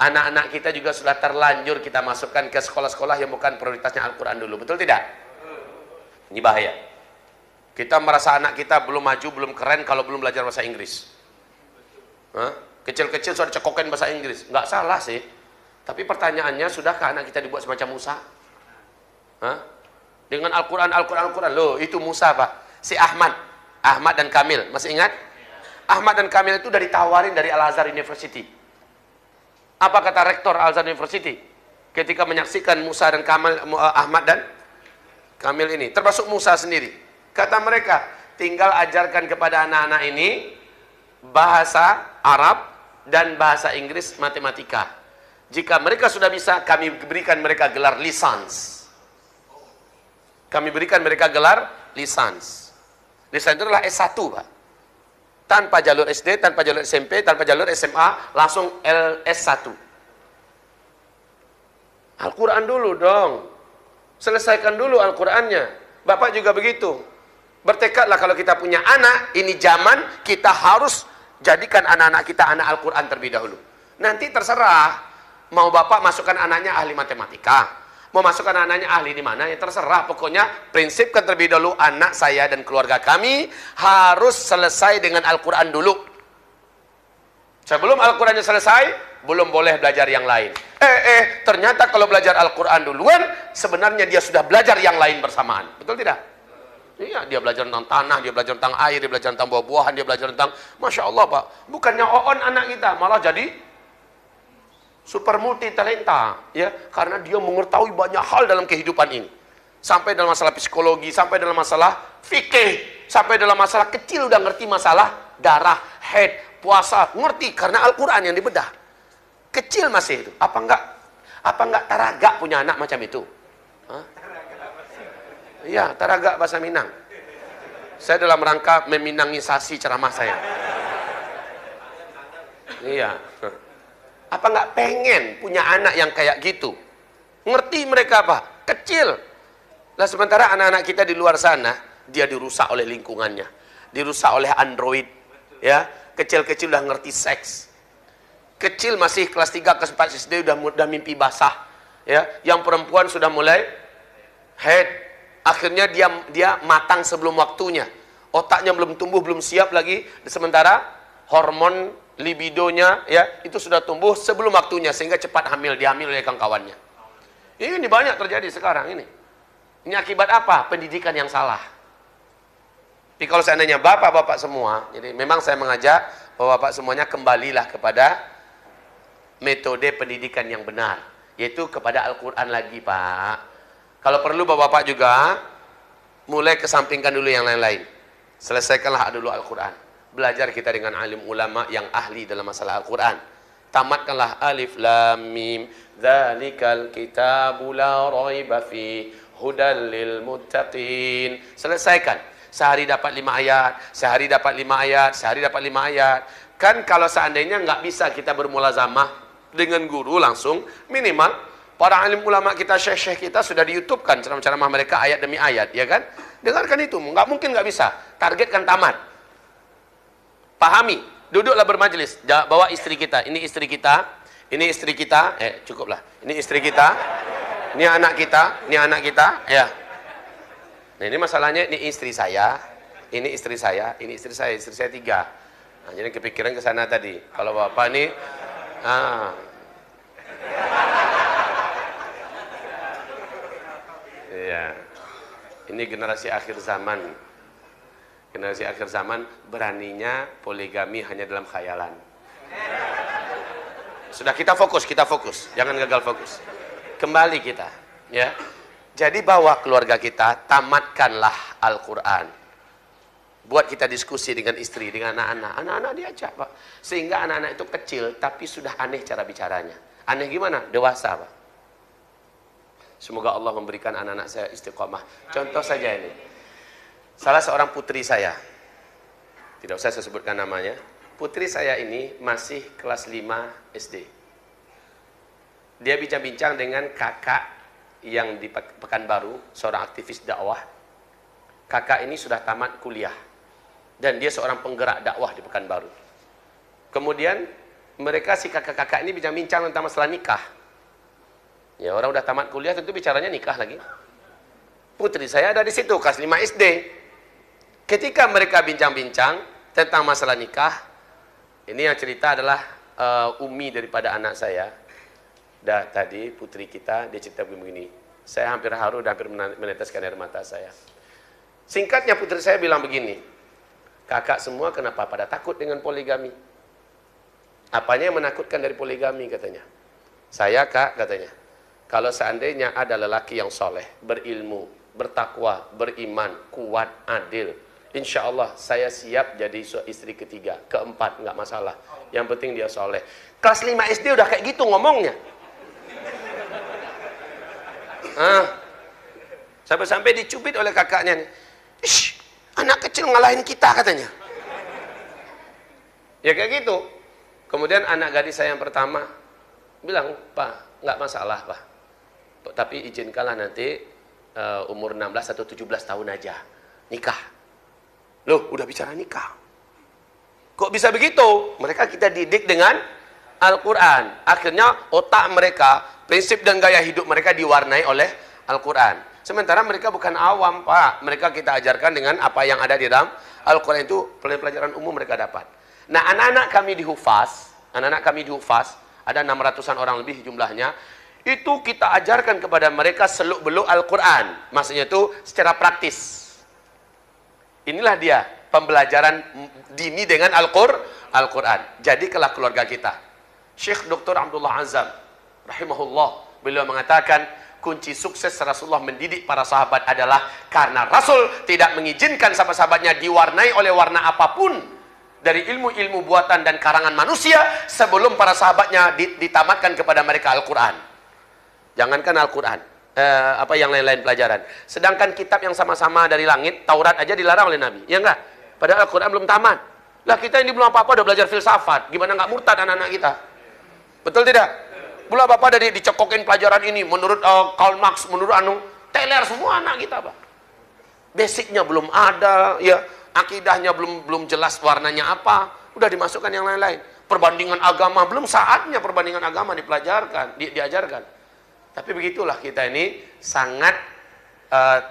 anak-anak kita juga sudah terlanjur kita masukkan ke sekolah-sekolah yang bukan prioritasnya Al-Quran dulu. Betul tidak? Ini bahaya. Kita merasa anak kita belum maju, belum keren kalau belum belajar bahasa Inggris. Kecil-kecil sudah cekokin bahasa Inggris. Nggak salah sih. Tapi pertanyaannya, sudahkah anak kita dibuat semacam Musa? Dengan Al-Quran. Loh, itu Musa, Pak. Si Ahmad dan Kamil. Masih ingat? Ahmad dan Kamil itu dari tawarin dari Al-Azhar University. Apa kata rektor Al-Azhar University ketika menyaksikan Musa dan Ahmad dan Kamil ini? Termasuk Musa sendiri. Kata mereka, tinggal ajarkan kepada anak-anak ini bahasa Arab dan bahasa Inggris, matematika. Jika mereka sudah bisa, kami berikan mereka gelar lisans. Lisans itu adalah S1, Pak. Tanpa jalur SD, tanpa jalur SMP, tanpa jalur SMA, langsung S1. Al-Quran dulu dong. Selesaikan dulu Al-Qurannya. Bapak juga begitu. Bertekadlah kalau kita punya anak, ini zaman kita harus jadikan anak-anak kita anak Al-Quran terlebih dahulu. Nanti terserah, mau bapak masukkan anaknya ahli matematika, Mau masuk anak-anaknya ahli di mana? Ya terserah. Pokoknya prinsipkan terlebih dahulu anak saya dan keluarga kami harus selesai dengan Al-Quran dulu. Sebelum Al-Qurannya selesai, belum boleh belajar yang lain. Ternyata kalau belajar Al-Quran duluan, sebenarnya dia sudah belajar yang lain bersamaan. Betul tidak? Iya, dia belajar tentang tanah, dia belajar tentang air, dia belajar tentang buah-buahan, dia belajar tentang, Masya Allah Pak, bukannya oon anak kita, malah jadi super multi talenta, ya, karena dia mengetahui banyak hal dalam kehidupan ini. Sampai dalam masalah psikologi, sampai dalam masalah fikih, sampai dalam masalah kecil udah ngerti masalah darah, haid, puasa, ngerti karena Al-Quran yang dibedah. Kecil masih itu. Apa enggak Taraga punya anak macam itu? Iya, Taraga bahasa Minang. Saya dalam rangka meminangisasi ceramah saya. Iya. Apa enggak pengen punya anak yang kayak gitu? Ngerti mereka apa? Kecil. Lah sementara anak-anak kita di luar sana, dia dirusak oleh lingkungannya. Dirusak oleh Android. Ya, kecil-kecil udah ngerti seks. Kecil masih kelas 3 ke 4 SD udah mimpi basah. Ya, yang perempuan sudah mulai haid. Akhirnya dia matang sebelum waktunya. Otaknya belum tumbuh, belum siap lagi. Sementara hormon libidonya ya itu sudah tumbuh sebelum waktunya sehingga cepat hamil, dihamil oleh kawan-kawannya. Ini banyak terjadi sekarang ini. Ini akibat apa? Pendidikan yang salah. Jadi kalau seandainya bapak-bapak semua, jadi memang saya mengajak bapak-bapak semuanya kembalilah kepada metode pendidikan yang benar, yaitu kepada Al-Quran lagi, Pak. Kalau perlu bapak-bapak juga mulai kesampingkan dulu yang lain-lain. Selesaikanlah dulu Al-Quran. Belajar kita dengan alim ulama yang ahli dalam masalah Al-Quran. Tamatkanlah alif lam mim. Dzalikal kitabu la raiba fi hudal lil muttaqin. Selesaikan. Sehari dapat 5 ayat, sehari dapat 5 ayat, sehari dapat 5 ayat. Kan kalau seandainya nggak bisa kita bermulazamah dengan guru langsung, minimal para alim ulama kita, syekh-syekh kita sudah di YouTube kan ceramah-ceramah mereka ayat demi ayat, ya kan? Dengarkan itu, nggak mungkin nggak bisa. Targetkan tamat. Pahami, duduklah bermajelis, bawa istri kita, ini istri kita, ini istri kita, cukuplah. Ini istri kita, ini anak kita, ini anak kita, ya. Nah ini masalahnya, ini istri saya, ini istri saya, ini istri saya 3. Nah, jadi kepikiran ke sana tadi. Kalau bapak ini, ya, ini generasi akhir zaman. Generasi akhir zaman beraninya poligami hanya dalam khayalan. Sudah kita fokus, jangan gagal fokus. Kembali kita, ya. Jadi bawa keluarga kita, tamatkanlah Al-Quran. Buat kita diskusi dengan istri, dengan anak-anak. Anak-anak diajak, Pak. Sehingga anak-anak itu kecil, tapi sudah aneh cara bicaranya. Aneh gimana? Dewasa, Pak. Semoga Allah memberikan anak-anak saya istiqomah. Contoh saja ini. Salah seorang putri saya. Tidak usah saya sebutkan namanya. Putri saya ini masih kelas 5 SD. Dia bincang-bincang dengan kakak yang di Pekanbaru, seorang aktivis dakwah. Kakak ini sudah tamat kuliah. Dan dia seorang penggerak dakwah di Pekanbaru. Kemudian mereka si kakak-kakak ini bincang-bincang tentang masalah nikah. Ya orang udah tamat kuliah tentu bicaranya nikah lagi. Putri saya ada di situ kelas 5 SD. Ketika mereka bincang-bincang tentang masalah nikah, ini yang cerita adalah umi daripada anak saya. Tadi putri kita dia cerita begini. Saya hampir haru dan hampir meneteskan air mata saya. Singkatnya putri saya bilang begini. Kakak semua kenapa pada takut dengan poligami? Apanya yang menakutkan dari poligami katanya? Saya kak katanya. Kalau seandainya ada lelaki yang soleh, berilmu, bertakwa, beriman, kuat, adil, insya Allah saya siap jadi istri ketiga, keempat, nggak masalah. Yang penting dia soleh. Kelas 5 SD udah kayak gitu ngomongnya. Sampai-sampai dicubit oleh kakaknya nih. Ish, anak kecil ngalahin kita katanya. Ya kayak gitu. Kemudian anak gadis saya yang pertama bilang, Pak, nggak masalah Pak. Tapi izinkanlah nanti umur 16 atau 17 tahun aja nikah. Loh, udah bicara nikah. Kok bisa begitu? Mereka kita didik dengan Al-Quran. Akhirnya otak mereka, Prinsip dan gaya hidup mereka diwarnai oleh Al-Quran. Sementara mereka bukan awam, Pak. Mereka kita ajarkan dengan apa yang ada di dalam Al-Quran, itu pelajaran umum mereka dapat. Nah, anak-anak kami di Hufaz, ada 600-an orang lebih jumlahnya, itu kita ajarkan kepada mereka seluk-beluk Al-Quran. Maksudnya itu secara praktis. Inilah dia pembelajaran dini dengan Al-Quran. Jadikanlah keluarga kita. Syekh Dr. Abdullah Azam rahimahullah, beliau mengatakan kunci sukses Rasulullah mendidik para sahabat adalah karena Rasul tidak mengizinkan sahabat-sahabatnya diwarnai oleh warna apapun dari ilmu-ilmu buatan dan karangan manusia sebelum para sahabatnya ditamatkan kepada mereka Al-Quran. Jangankan Al-Quran, apa yang lain-lain pelajaran. Sedangkan kitab yang sama-sama dari langit, Taurat aja dilarang oleh Nabi, ya enggak? Padahal Al-Quran belum tamat. Lah kita ini belum apa-apa udah belajar filsafat, gimana nggak murtad anak-anak kita? Betul tidak? Belum apa-apa dari dicekokin pelajaran ini menurut Karl Marx, menurut teler semua anak kita, Pak. Basicnya belum ada, ya, akidahnya belum jelas warnanya apa, udah dimasukkan yang lain-lain. Perbandingan agama, belum saatnya perbandingan agama dipelajarkan, diajarkan. Tapi begitulah kita ini sangat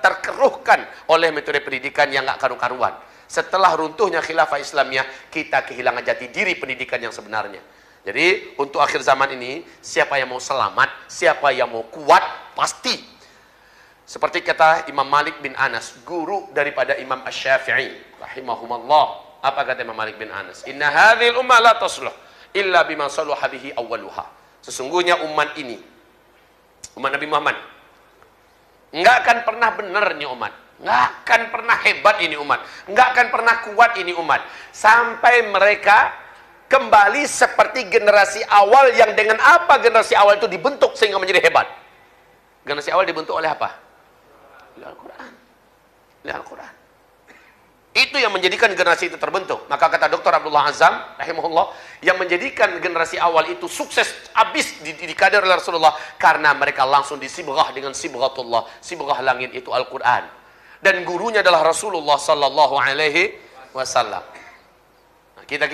terkeruhkan oleh metode pendidikan yang nggak karu-karuan. Setelah runtuhnya khilafah Islamiyah, kita kehilangan jati diri pendidikan yang sebenarnya. Jadi untuk akhir zaman ini, siapa yang mau selamat, siapa yang mau kuat, pasti. Seperti kata Imam Malik bin Anas, guru daripada Imam Asy-Syafi'i rahimahumallah. Apa kata Imam Malik bin Anas? Inna hadhil ummah la tasluh illa bima saluha bihi awwaluha. Sesungguhnya umat ini, umat Nabi Muhammad, enggak akan pernah benar nih umat. Enggak akan pernah hebat ini umat. Enggak akan pernah kuat ini umat. Sampai mereka kembali seperti generasi awal, yang dengan apa generasi awal itu dibentuk sehingga menjadi hebat. Generasi awal dibentuk oleh apa? Oleh Al-Quran. Oleh Al-Quran. Itu yang menjadikan generasi itu terbentuk. Maka kata Dr. Abdullah Azam rahimahullah, yang menjadikan generasi awal itu sukses habis di kader oleh Rasulullah karena mereka langsung disibghah dengan sibghatullah. Sibghah langit itu Al-Quran. Dan gurunya adalah Rasulullah sallallahu alaihi wasallam. Nah, kita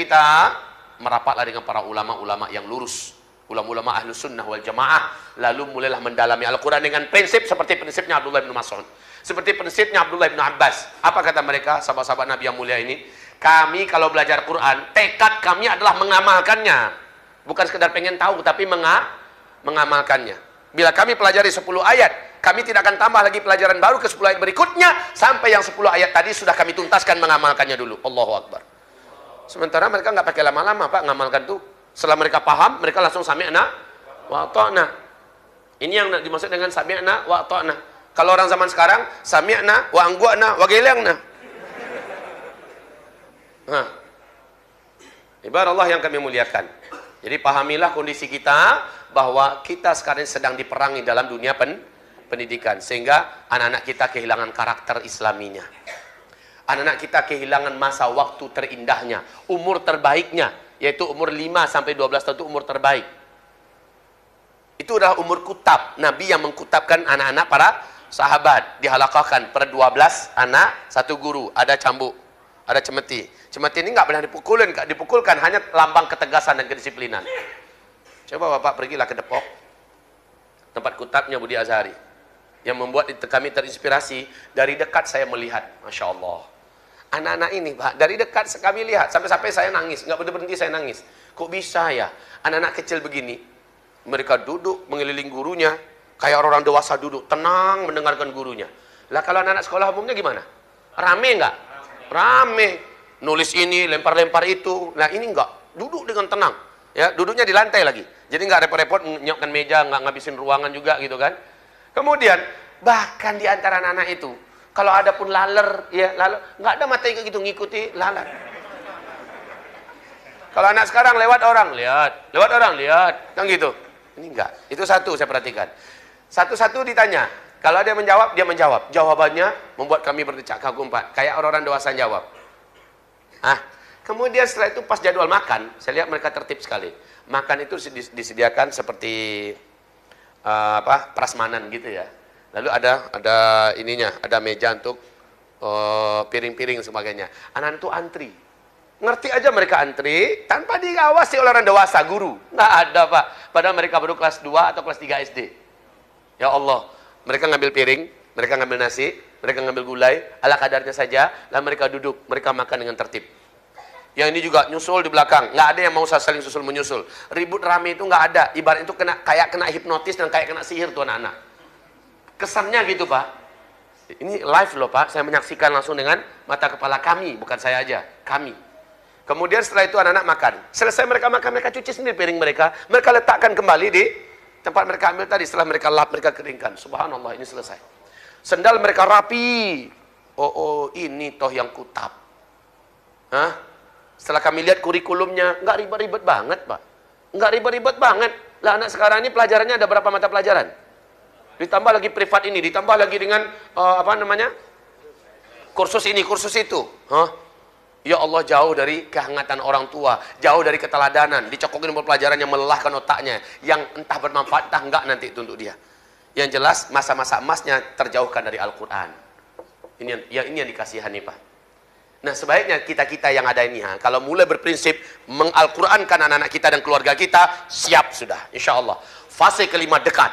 merapatlah dengan para ulama-ulama yang lurus, ulama-ulama ahlu sunnah wal jamaah, lalu mulailah mendalami Al-Quran dengan prinsip seperti prinsipnya Abdullah bin Mas'ud, seperti prinsipnya Abdullah bin Abbas. Apa kata mereka, sahabat-sahabat Nabi yang mulia ini? Kami kalau belajar Quran, tekad kami adalah mengamalkannya, bukan sekedar pengen tahu, tapi mengamalkannya. Bila kami pelajari 10 ayat, kami tidak akan tambah lagi pelajaran baru ke 10 ayat berikutnya, sampai yang 10 ayat tadi sudah kami tuntaskan mengamalkannya dulu. Allahu Akbar. Sementara mereka nggak pakai lama-lama, Pak, ngamalkan tuh. Setelah mereka paham, mereka langsung sami'na wa ta'na. Ini yang dimaksud dengan sami'na wa ta'na. Kalau orang zaman sekarang, sami'na wa anggu'na wa gelengna. Nah, ibarat Allah yang kami muliakan. Jadi pahamilah kondisi kita, bahwa kita sekarang sedang diperangi dalam dunia pendidikan. Sehingga anak-anak kita kehilangan karakter islaminya. Anak-anak kita kehilangan masa waktu terindahnya, umur terbaiknya, yaitu umur 5 sampai 12 tahun itu umur terbaik. Itu adalah umur kutab. Nabi yang mengkutabkan anak-anak para sahabat, dihalaqahkan per 12 anak, 1 guru, ada cambuk, ada cemeti. Cemeti ini nggak pernah dipukulkan, hanya lambang ketegasan dan kedisiplinan. Coba Bapak pergilah ke Depok, tempat kutabnya Budi Azhari, yang membuat kami terinspirasi. Dari dekat saya melihat, Masya Allah. Anak-anak ini, Pak, dari dekat kami lihat, sampai-sampai saya nangis, nggak berhenti saya nangis. Kok bisa ya, anak-anak kecil begini, mereka duduk mengeliling gurunya, kayak orang dewasa duduk, tenang mendengarkan gurunya. Lah kalau anak-anak sekolah umumnya gimana? Rame nggak? Rame. Nulis ini, lempar-lempar itu. Nah ini nggak, duduk dengan tenang. Ya, duduknya di lantai lagi. Jadi nggak repot-repot nyokkan meja, nggak ngabisin ruangan juga gitu kan. Kemudian, bahkan di antara anak-anak itu, kalau ada pun laler, ya laler, nggak ada materi kayak gitu ngikuti laler. Kalau anak sekarang lewat orang lihat, kan gitu. Ini enggak. Itu satu saya perhatikan. Satu-satu ditanya. Kalau dia menjawab, dia menjawab. Jawabannya membuat kami berdecak kagum, Pak. Kayak orang-orang dewasa jawab. Kemudian setelah itu pas jadwal makan, saya lihat mereka tertib sekali. Makan itu disediakan seperti prasmanan gitu ya. Lalu ada ininya, ada meja untuk piring-piring sebagainya. Anak-anak itu antri. Ngerti aja mereka antri, tanpa diawasi oleh orang dewasa, guru. Nggak ada, Pak. Padahal mereka baru kelas 2 atau kelas 3 SD. Ya Allah, mereka ngambil piring, mereka ngambil nasi, mereka ngambil gulai, ala kadarnya saja, lalu mereka duduk, mereka makan dengan tertib. Yang ini juga nyusul di belakang, nggak ada yang mau saling susul menyusul. Ribut rame itu nggak ada, ibarat itu kayak kena hipnotis dan kayak kena sihir tuh anak-anak. Kesannya gitu, Pak. Ini live loh, Pak, saya menyaksikan langsung dengan mata kepala kami, bukan saya aja, kami. Kemudian setelah itu anak-anak makan. Selesai mereka makan, mereka cuci sendiri piring mereka. Mereka letakkan kembali di tempat mereka ambil tadi. Setelah mereka lap, mereka keringkan. Subhanallah, ini selesai. Sendal mereka rapi. Oh, ini toh yang kutab. Hah? Setelah kami lihat kurikulumnya, nggak ribet-ribet banget, Pak. Nggak ribet-ribet banget. Lah anak sekarang ini pelajarannya ada berapa mata pelajaran? Ditambah lagi privat ini, ditambah lagi dengan kursus ini, kursus itu. Hah? Ya Allah, jauh dari kehangatan orang tua, jauh dari keteladanan, dicokokin pelajaran yang melelahkan otaknya, yang entah bermanfaat, entah enggak nanti itu untuk dia. Yang jelas, masa-masa emasnya terjauhkan dari Al-Quran. Ini yang dikasihani, Pak. Nah, sebaiknya kita-kita yang ada ini, kalau mulai berprinsip meng-Al-Qurankan anak-anak kita dan keluarga kita, siap sudah, insya Allah. Fase kelima dekat.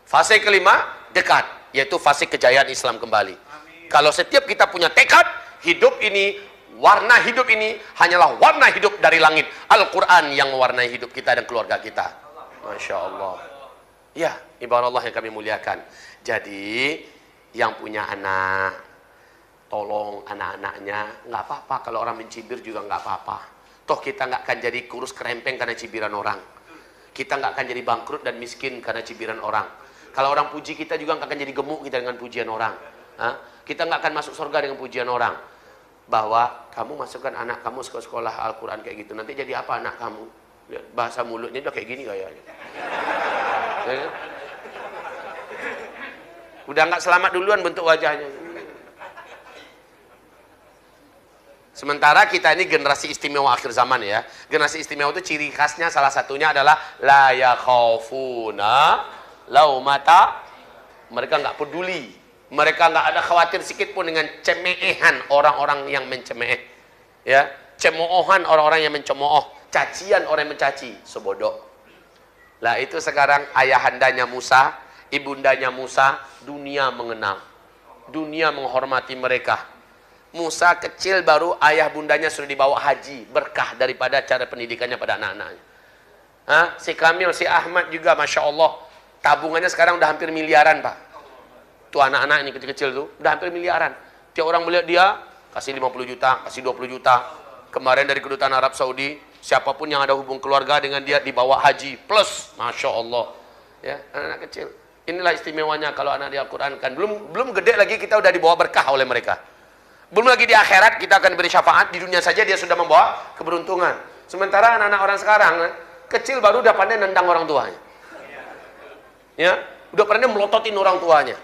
Fase kelima dekat, yaitu fase kejayaan Islam kembali. Amin. Kalau setiap kita punya tekad, hidup ini, warna hidup ini hanyalah warna hidup dari langit. Al-Quran yang mewarnai hidup kita dan keluarga kita. Masya Allah. Ya, ibarat Allah yang kami muliakan. Jadi, yang punya anak, tolong anak-anaknya. Nggak apa-apa, kalau orang mencibir juga nggak apa-apa. Toh kita nggak akan jadi kurus kerempeng karena cibiran orang. Kita nggak akan jadi bangkrut dan miskin karena cibiran orang. Kalau orang puji kita juga nggak akan jadi gemuk kita dengan pujian orang. Kita nggak akan masuk surga dengan pujian orang. Bahwa kamu masukkan anak kamu ke sekolah Al-Quran kayak gitu, nanti jadi apa anak kamu? Bahasa mulutnya udah kayak gini kayaknya. Udah nggak selamat duluan bentuk wajahnya. Sementara kita ini generasi istimewa akhir zaman ya. Generasi istimewa itu ciri khasnya salah satunya adalah la yakhafuna laumata. Mereka nggak peduli. Mereka nggak ada khawatir sedikit pun dengan cemeehan orang-orang yang mencemeh, ya, cemoohan orang-orang yang mencemooh, cacian orang yang mencaci, sebodoh. Lah itu sekarang ayahandanya Musa, ibundanya Musa, dunia mengenal, dunia menghormati mereka. Musa kecil baru ayah bundanya sudah dibawa haji, berkah daripada cara pendidikannya pada anak-anaknya. Si Kamil, si Ahmad juga, masya Allah, tabungannya sekarang udah hampir miliaran, Pak. Tuh anak-anak ini kecil-kecil tuh udah hampir miliaran. Tiap orang melihat dia kasih 50 juta, kasih 20 juta. Kemarin dari kedutaan Arab Saudi, siapapun yang ada hubung keluarga dengan dia dibawa haji plus, masya Allah. Ya, anak-anak kecil. Inilah istimewanya kalau anak di Al-Quran kan. Belum gede lagi kita udah dibawa berkah oleh mereka. Belum lagi di akhirat kita akan beri syafaat. Di dunia saja dia sudah membawa keberuntungan. Sementara anak-anak orang sekarang kecil baru udah pandai nendang orang tuanya. Ya, udah pandai melototin orang tuanya.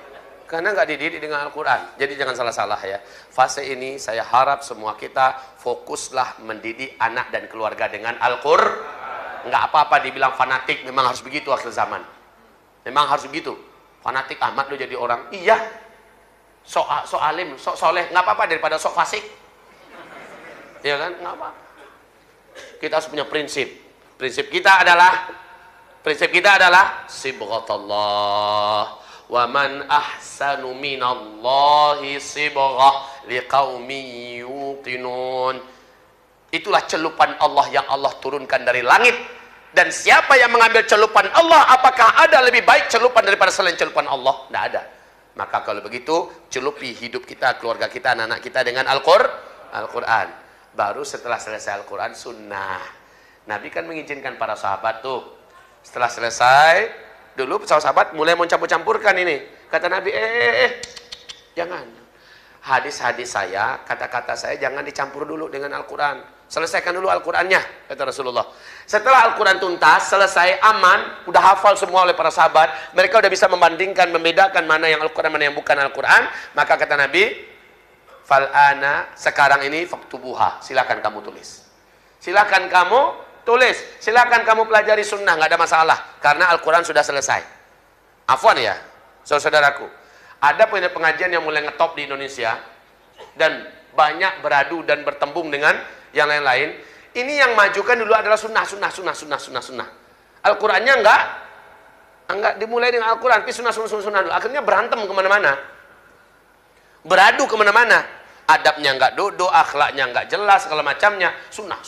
Karena nggak dididik dengan Al-Quran. Jadi jangan salah-salah ya. Fase ini saya harap semua kita fokuslah mendidik anak dan keluarga dengan Al-Quran. Nggak apa-apa dibilang fanatik, memang harus begitu akhir zaman. Memang harus begitu. Fanatik amat lo jadi orang. Iya. Sok alim, sok soleh. Nggak apa-apa daripada sok fasik. Iya kan? Nggak apa. Kita harus punya prinsip. Prinsip kita adalah sibghatullah. Wa man ahsanu minallahi sibghah liqaumin yuqinun. Itulah celupan Allah yang Allah turunkan dari langit. Dan siapa yang mengambil celupan Allah, apakah ada lebih baik celupan daripada selain celupan Allah? Tidak ada. Maka kalau begitu, celupi hidup kita, keluarga kita, anak-anak kita dengan Al-Quran. Baru setelah selesai Al-Quran, sunnah. Nabi kan mengizinkan para sahabat tuh. Setelah selesai, dulu sahabat mulai mencampur-campurkan ini. Kata Nabi, jangan. Hadis-hadis saya, kata-kata saya jangan dicampur dulu dengan Al-Quran. Selesaikan dulu Al-Qurannya, kata Rasulullah. Setelah Al-Quran tuntas, selesai, aman, udah hafal semua oleh para sahabat. Mereka udah bisa membandingkan, membedakan mana yang Al-Quran, mana yang bukan Al-Quran. Maka kata Nabi, fal'ana, sekarang ini faktubuha, silakan kamu tulis. Silakan kamu tulis, silakan kamu pelajari sunnah, nggak ada masalah, karena Al-Quran sudah selesai. Afwan ya, saudaraku, ada pengajian yang mulai ngetop di Indonesia, dan banyak beradu dan bertembung dengan yang lain-lain. Ini yang majukan dulu adalah sunnah. Al-Qurannya enggak dimulai dengan Al-Quran, tapi sunnah dulu. Akhirnya berantem kemana-mana, beradu kemana-mana. Adabnya enggak duduk, akhlaknya enggak jelas, segala macamnya. Sunnah.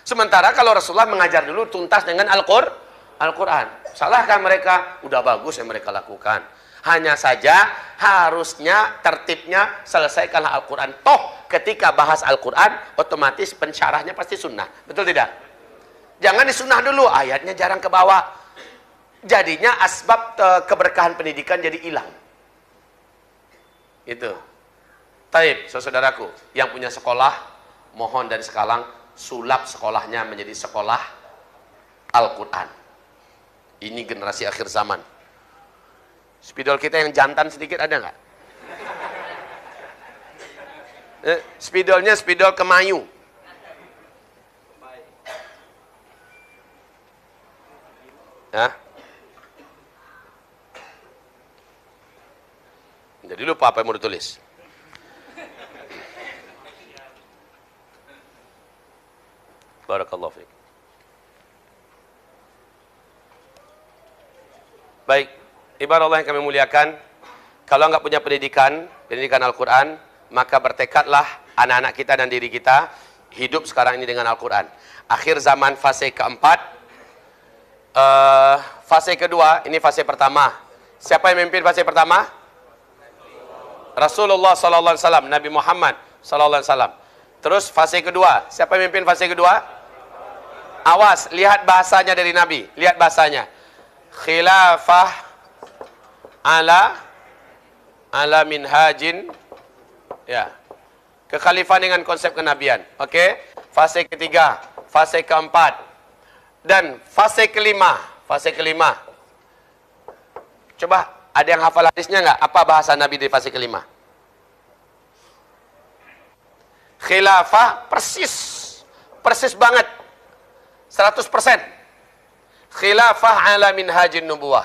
Sementara kalau Rasulullah mengajar dulu tuntas dengan Al-Quran. Salahkah mereka? Udah bagus yang mereka lakukan. Hanya saja harusnya tertibnya selesaikanlah Al-Quran. Toh ketika bahas Al-Quran otomatis pensyarahnya pasti sunnah. Betul tidak? Jangan disunnah dulu, ayatnya jarang ke bawah. Jadinya asbab keberkahan pendidikan jadi hilang. Itu. Taib, saudaraku, yang punya sekolah, mohon dari sekarang sulap sekolahnya menjadi sekolah Al-Quran. Ini generasi akhir zaman. Spidol kita yang jantan sedikit ada nggak? Spidolnya spidol kemayu. Hah? Jadi lupa apa yang mau ditulis. Barakallahu fiik. Baik, ibarat Allah yang kami muliakan, kalau nggak punya pendidikan Al-Quran, maka bertekadlah anak-anak kita dan diri kita hidup sekarang ini dengan Al-Quran. Akhir zaman fase keempat, fase kedua, ini fase pertama. Siapa yang memimpin fase pertama? Rasulullah SAW, Nabi Muhammad SAW. Terus fase kedua, siapa yang memimpin fase kedua? Awas, lihat bahasanya dari Nabi, lihat bahasanya. Khilafah ala minhajin, ya, kekhalifahan dengan konsep kenabian. Oke, fase ketiga, fase keempat, dan fase kelima. Coba ada yang hafal hadisnya nggak? Apa bahasa Nabi di fase kelima? Khilafah persis banget, 100%. Khilafah ala minhajin nubuwah.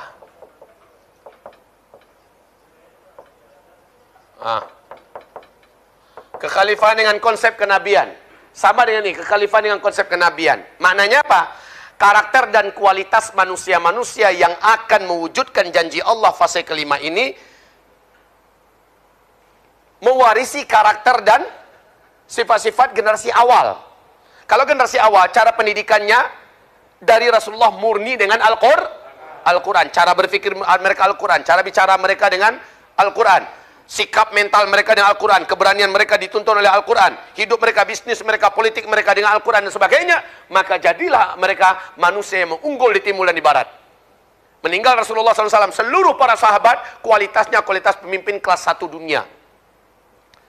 Kekhalifahan dengan konsep kenabian. Sama dengan ini, kekhalifahan dengan konsep kenabian. Maknanya apa? Karakter dan kualitas manusia-manusia yang akan mewujudkan janji Allah fase kelima ini mewarisi karakter dan sifat-sifat generasi awal. Kalau generasi awal, cara pendidikannya dari Rasulullah murni dengan Al-Quran. Cara berpikir mereka Al-Quran. Cara bicara mereka dengan Al-Quran. Sikap mental mereka dengan Al-Quran. Keberanian mereka dituntun oleh Al-Quran. Hidup mereka, bisnis mereka, politik mereka dengan Al-Quran dan sebagainya. Maka jadilah mereka manusia yang mengunggul di timur dan di barat. Meninggal Rasulullah SAW, seluruh para sahabat kualitasnya kualitas pemimpin kelas 1 dunia.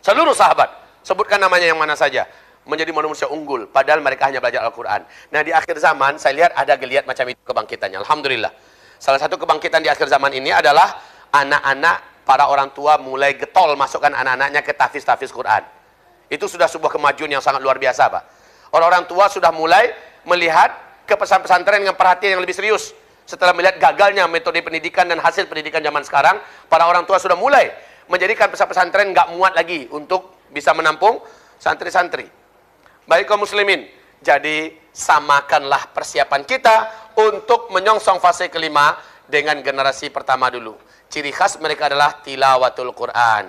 Seluruh sahabat. Sebutkan namanya yang mana saja. Menjadi manusia unggul, padahal mereka hanya belajar Al-Quran. Nah, di akhir zaman, saya lihat ada geliat macam itu kebangkitannya. Alhamdulillah. Salah satu kebangkitan di akhir zaman ini adalah anak-anak, para orang tua mulai getol masukkan anak-anaknya ke tahfiz Quran. Itu sudah sebuah kemajuan yang sangat luar biasa, Pak. Orang-orang tua sudah mulai melihat ke pesantren dengan perhatian yang lebih serius. Setelah melihat gagalnya metode pendidikan dan hasil pendidikan zaman sekarang, para orang tua sudah mulai menjadikan pesantren nggak muat lagi untuk bisa menampung santri-santri. Baik kaum muslimin, jadi samakanlah persiapan kita untuk menyongsong fase kelima dengan generasi pertama dulu. Ciri khas mereka adalah tilawatul Quran.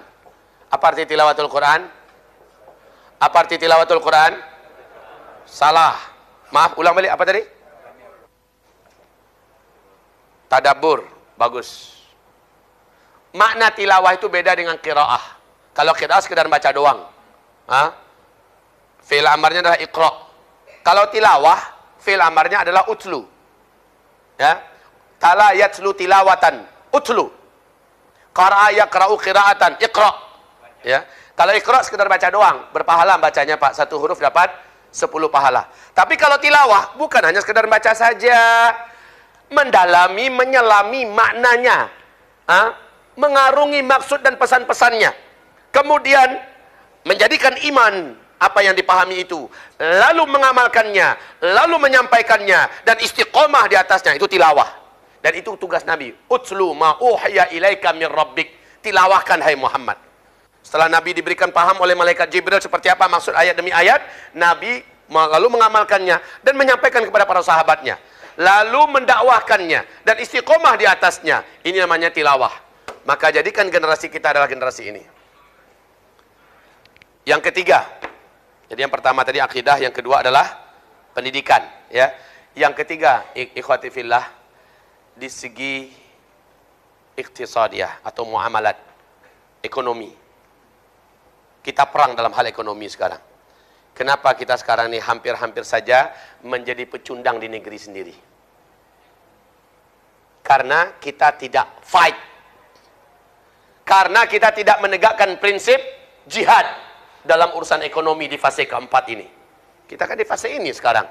Apa arti tilawatul Quran? Apa arti tilawatul Quran? Salah. Maaf, ulang balik, apa tadi? Tadabbur. Bagus. Makna tilawah itu beda dengan qiraah. Kalau qiraah sekedar baca doang. Fi'il amarnya adalah iqra. Kalau tilawah, fi'il amarnya adalah utlu. Ya. Tala yatslu tilawatan, utlu. Qara'a yaqra'u qira'atan, iqra. Ya. Kalau iqra sekedar baca doang, berpahala bacanya, Pak. Satu huruf dapat 10 pahala. Tapi kalau tilawah bukan hanya sekedar baca saja, mendalami, menyelami maknanya, mengarungi maksud dan pesan-pesannya. Kemudian menjadikan iman apa yang dipahami itu, lalu mengamalkannya, lalu menyampaikannya, dan istiqomah di atasnya, itu tilawah. Dan itu tugas Nabi. Utslu ma uhiya ilaika min rabbik. Tilawahkan hai Muhammad. Setelah Nabi diberikan paham oleh malaikat Jibril seperti apa maksud ayat demi ayat, Nabi lalu mengamalkannya dan menyampaikan kepada para sahabatnya, lalu mendakwahkannya dan istiqomah di atasnya. Ini namanya tilawah. Maka jadikan generasi kita adalah generasi ini. Yang ketiga, jadi yang pertama tadi akidah, yang kedua adalah pendidikan, ya. Yang ketiga, ikhwati fillah, di segi iktisadiyah atau muamalat, ekonomi. Kita perang dalam hal ekonomi sekarang. Kenapa kita sekarang ini hampir-hampir saja menjadi pecundang di negeri sendiri? Karena kita tidak fight. Karena kita tidak menegakkan prinsip jihad dalam urusan ekonomi di fase keempat ini. Kita kan di fase ini sekarang.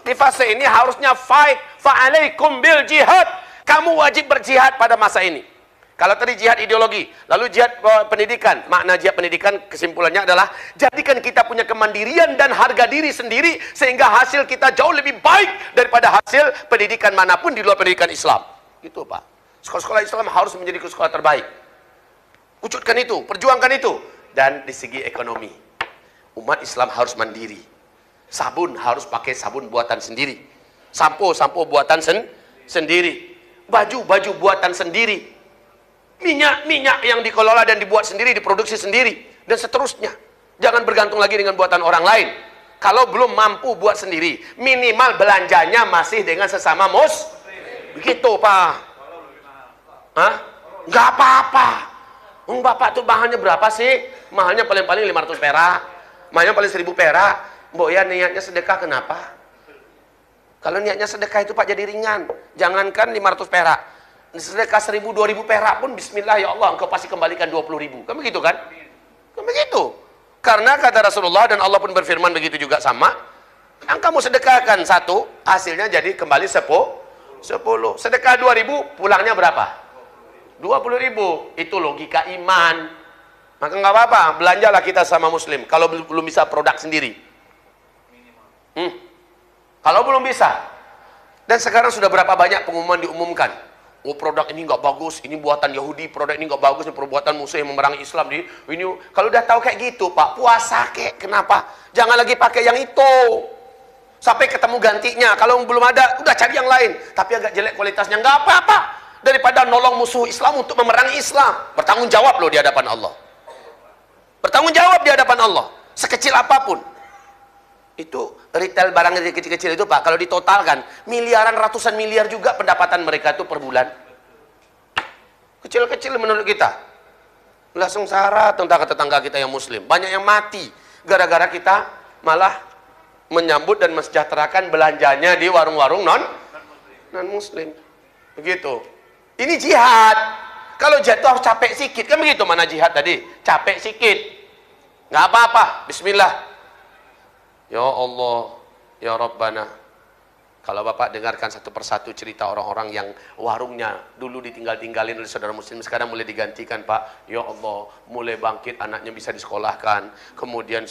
Di fase ini harusnya fight. Fa'alaikum bil jihad. Kamu wajib berjihad pada masa ini. Kalau tadi jihad ideologi, lalu jihad pendidikan. Makna jihad pendidikan kesimpulannya adalah jadikan kita punya kemandirian dan harga diri sendiri sehingga hasil kita jauh lebih baik daripada hasil pendidikan manapun di luar pendidikan Islam. Gitu, Pak. Sekolah-sekolah Islam harus menjadi sekolah terbaik. Wujudkan itu, perjuangkan itu. Dan di segi ekonomi, umat Islam harus mandiri. Sabun harus pakai sabun buatan sendiri. Sampo buatan sendiri. Baju buatan sendiri. Minyak yang dikelola dan dibuat sendiri, diproduksi sendiri, dan seterusnya. Jangan bergantung lagi dengan buatan orang lain. Kalau belum mampu buat sendiri, minimal belanjanya masih dengan sesama begitu, Pak. Hah? Nggak apa-apa. Bapak tuh bahannya berapa sih? Mahalnya paling-paling 500 perak. Mahalnya paling 1000 perak. Mbok ya niatnya sedekah, kenapa? Kalau niatnya sedekah itu Pak jadi ringan. Jangankan 500 perak. Sedekah 1000, 2000 perak pun bismillah ya Allah engkau pasti kembalikan 20.000. Kan begitu kan? Kan begitu. Karena kata Rasulullah dan Allah pun berfirman begitu juga sama. Yang kamu sedekahkan satu, hasilnya jadi kembali 10. Sedekah 2000, pulangnya berapa? 20.000. Itu logika iman. Maka nggak apa-apa, belanjalah kita sama muslim. Kalau belum bisa produk sendiri. Kalau belum bisa. Dan sekarang sudah berapa banyak pengumuman diumumkan. Oh, produk ini nggak bagus, ini buatan Yahudi, produk ini nggak bagus, ini perbuatan musuh yang memerangi Islam. Ini kalau udah tahu kayak gitu, Pak, puasa kek, kenapa? Jangan lagi pakai yang itu. Sampai ketemu gantinya. Kalau belum ada, udah cari yang lain. Tapi agak jelek kualitasnya, nggak apa-apa. Daripada nolong musuh Islam untuk memerangi Islam. Bertanggung jawab loh di hadapan Allah. Bertanggung jawab di hadapan Allah. Sekecil apapun. Itu retail barang kecil-kecil itu Pak, kalau ditotalkan miliaran, ratusan miliar juga pendapatan mereka itu per bulan. Kecil-kecil menurut kita. Langsung sengsara tetangga kita yang muslim. Banyak yang mati gara-gara kita malah menyambut dan mensejahterakan belanjanya di warung-warung non muslim. Begitu. Ini jihad. Kalau jihad itu harus capek sikit. Kan begitu mana jihad tadi? Capek sikit. Nggak apa-apa. Bismillah. Ya Allah, ya Rabbana. Kalau Bapak dengarkan satu persatu cerita orang-orang yang warungnya dulu ditinggal-tinggalin oleh saudara muslim, sekarang mulai digantikan, Pak. Ya Allah, mulai bangkit, anaknya bisa disekolahkan. Kemudian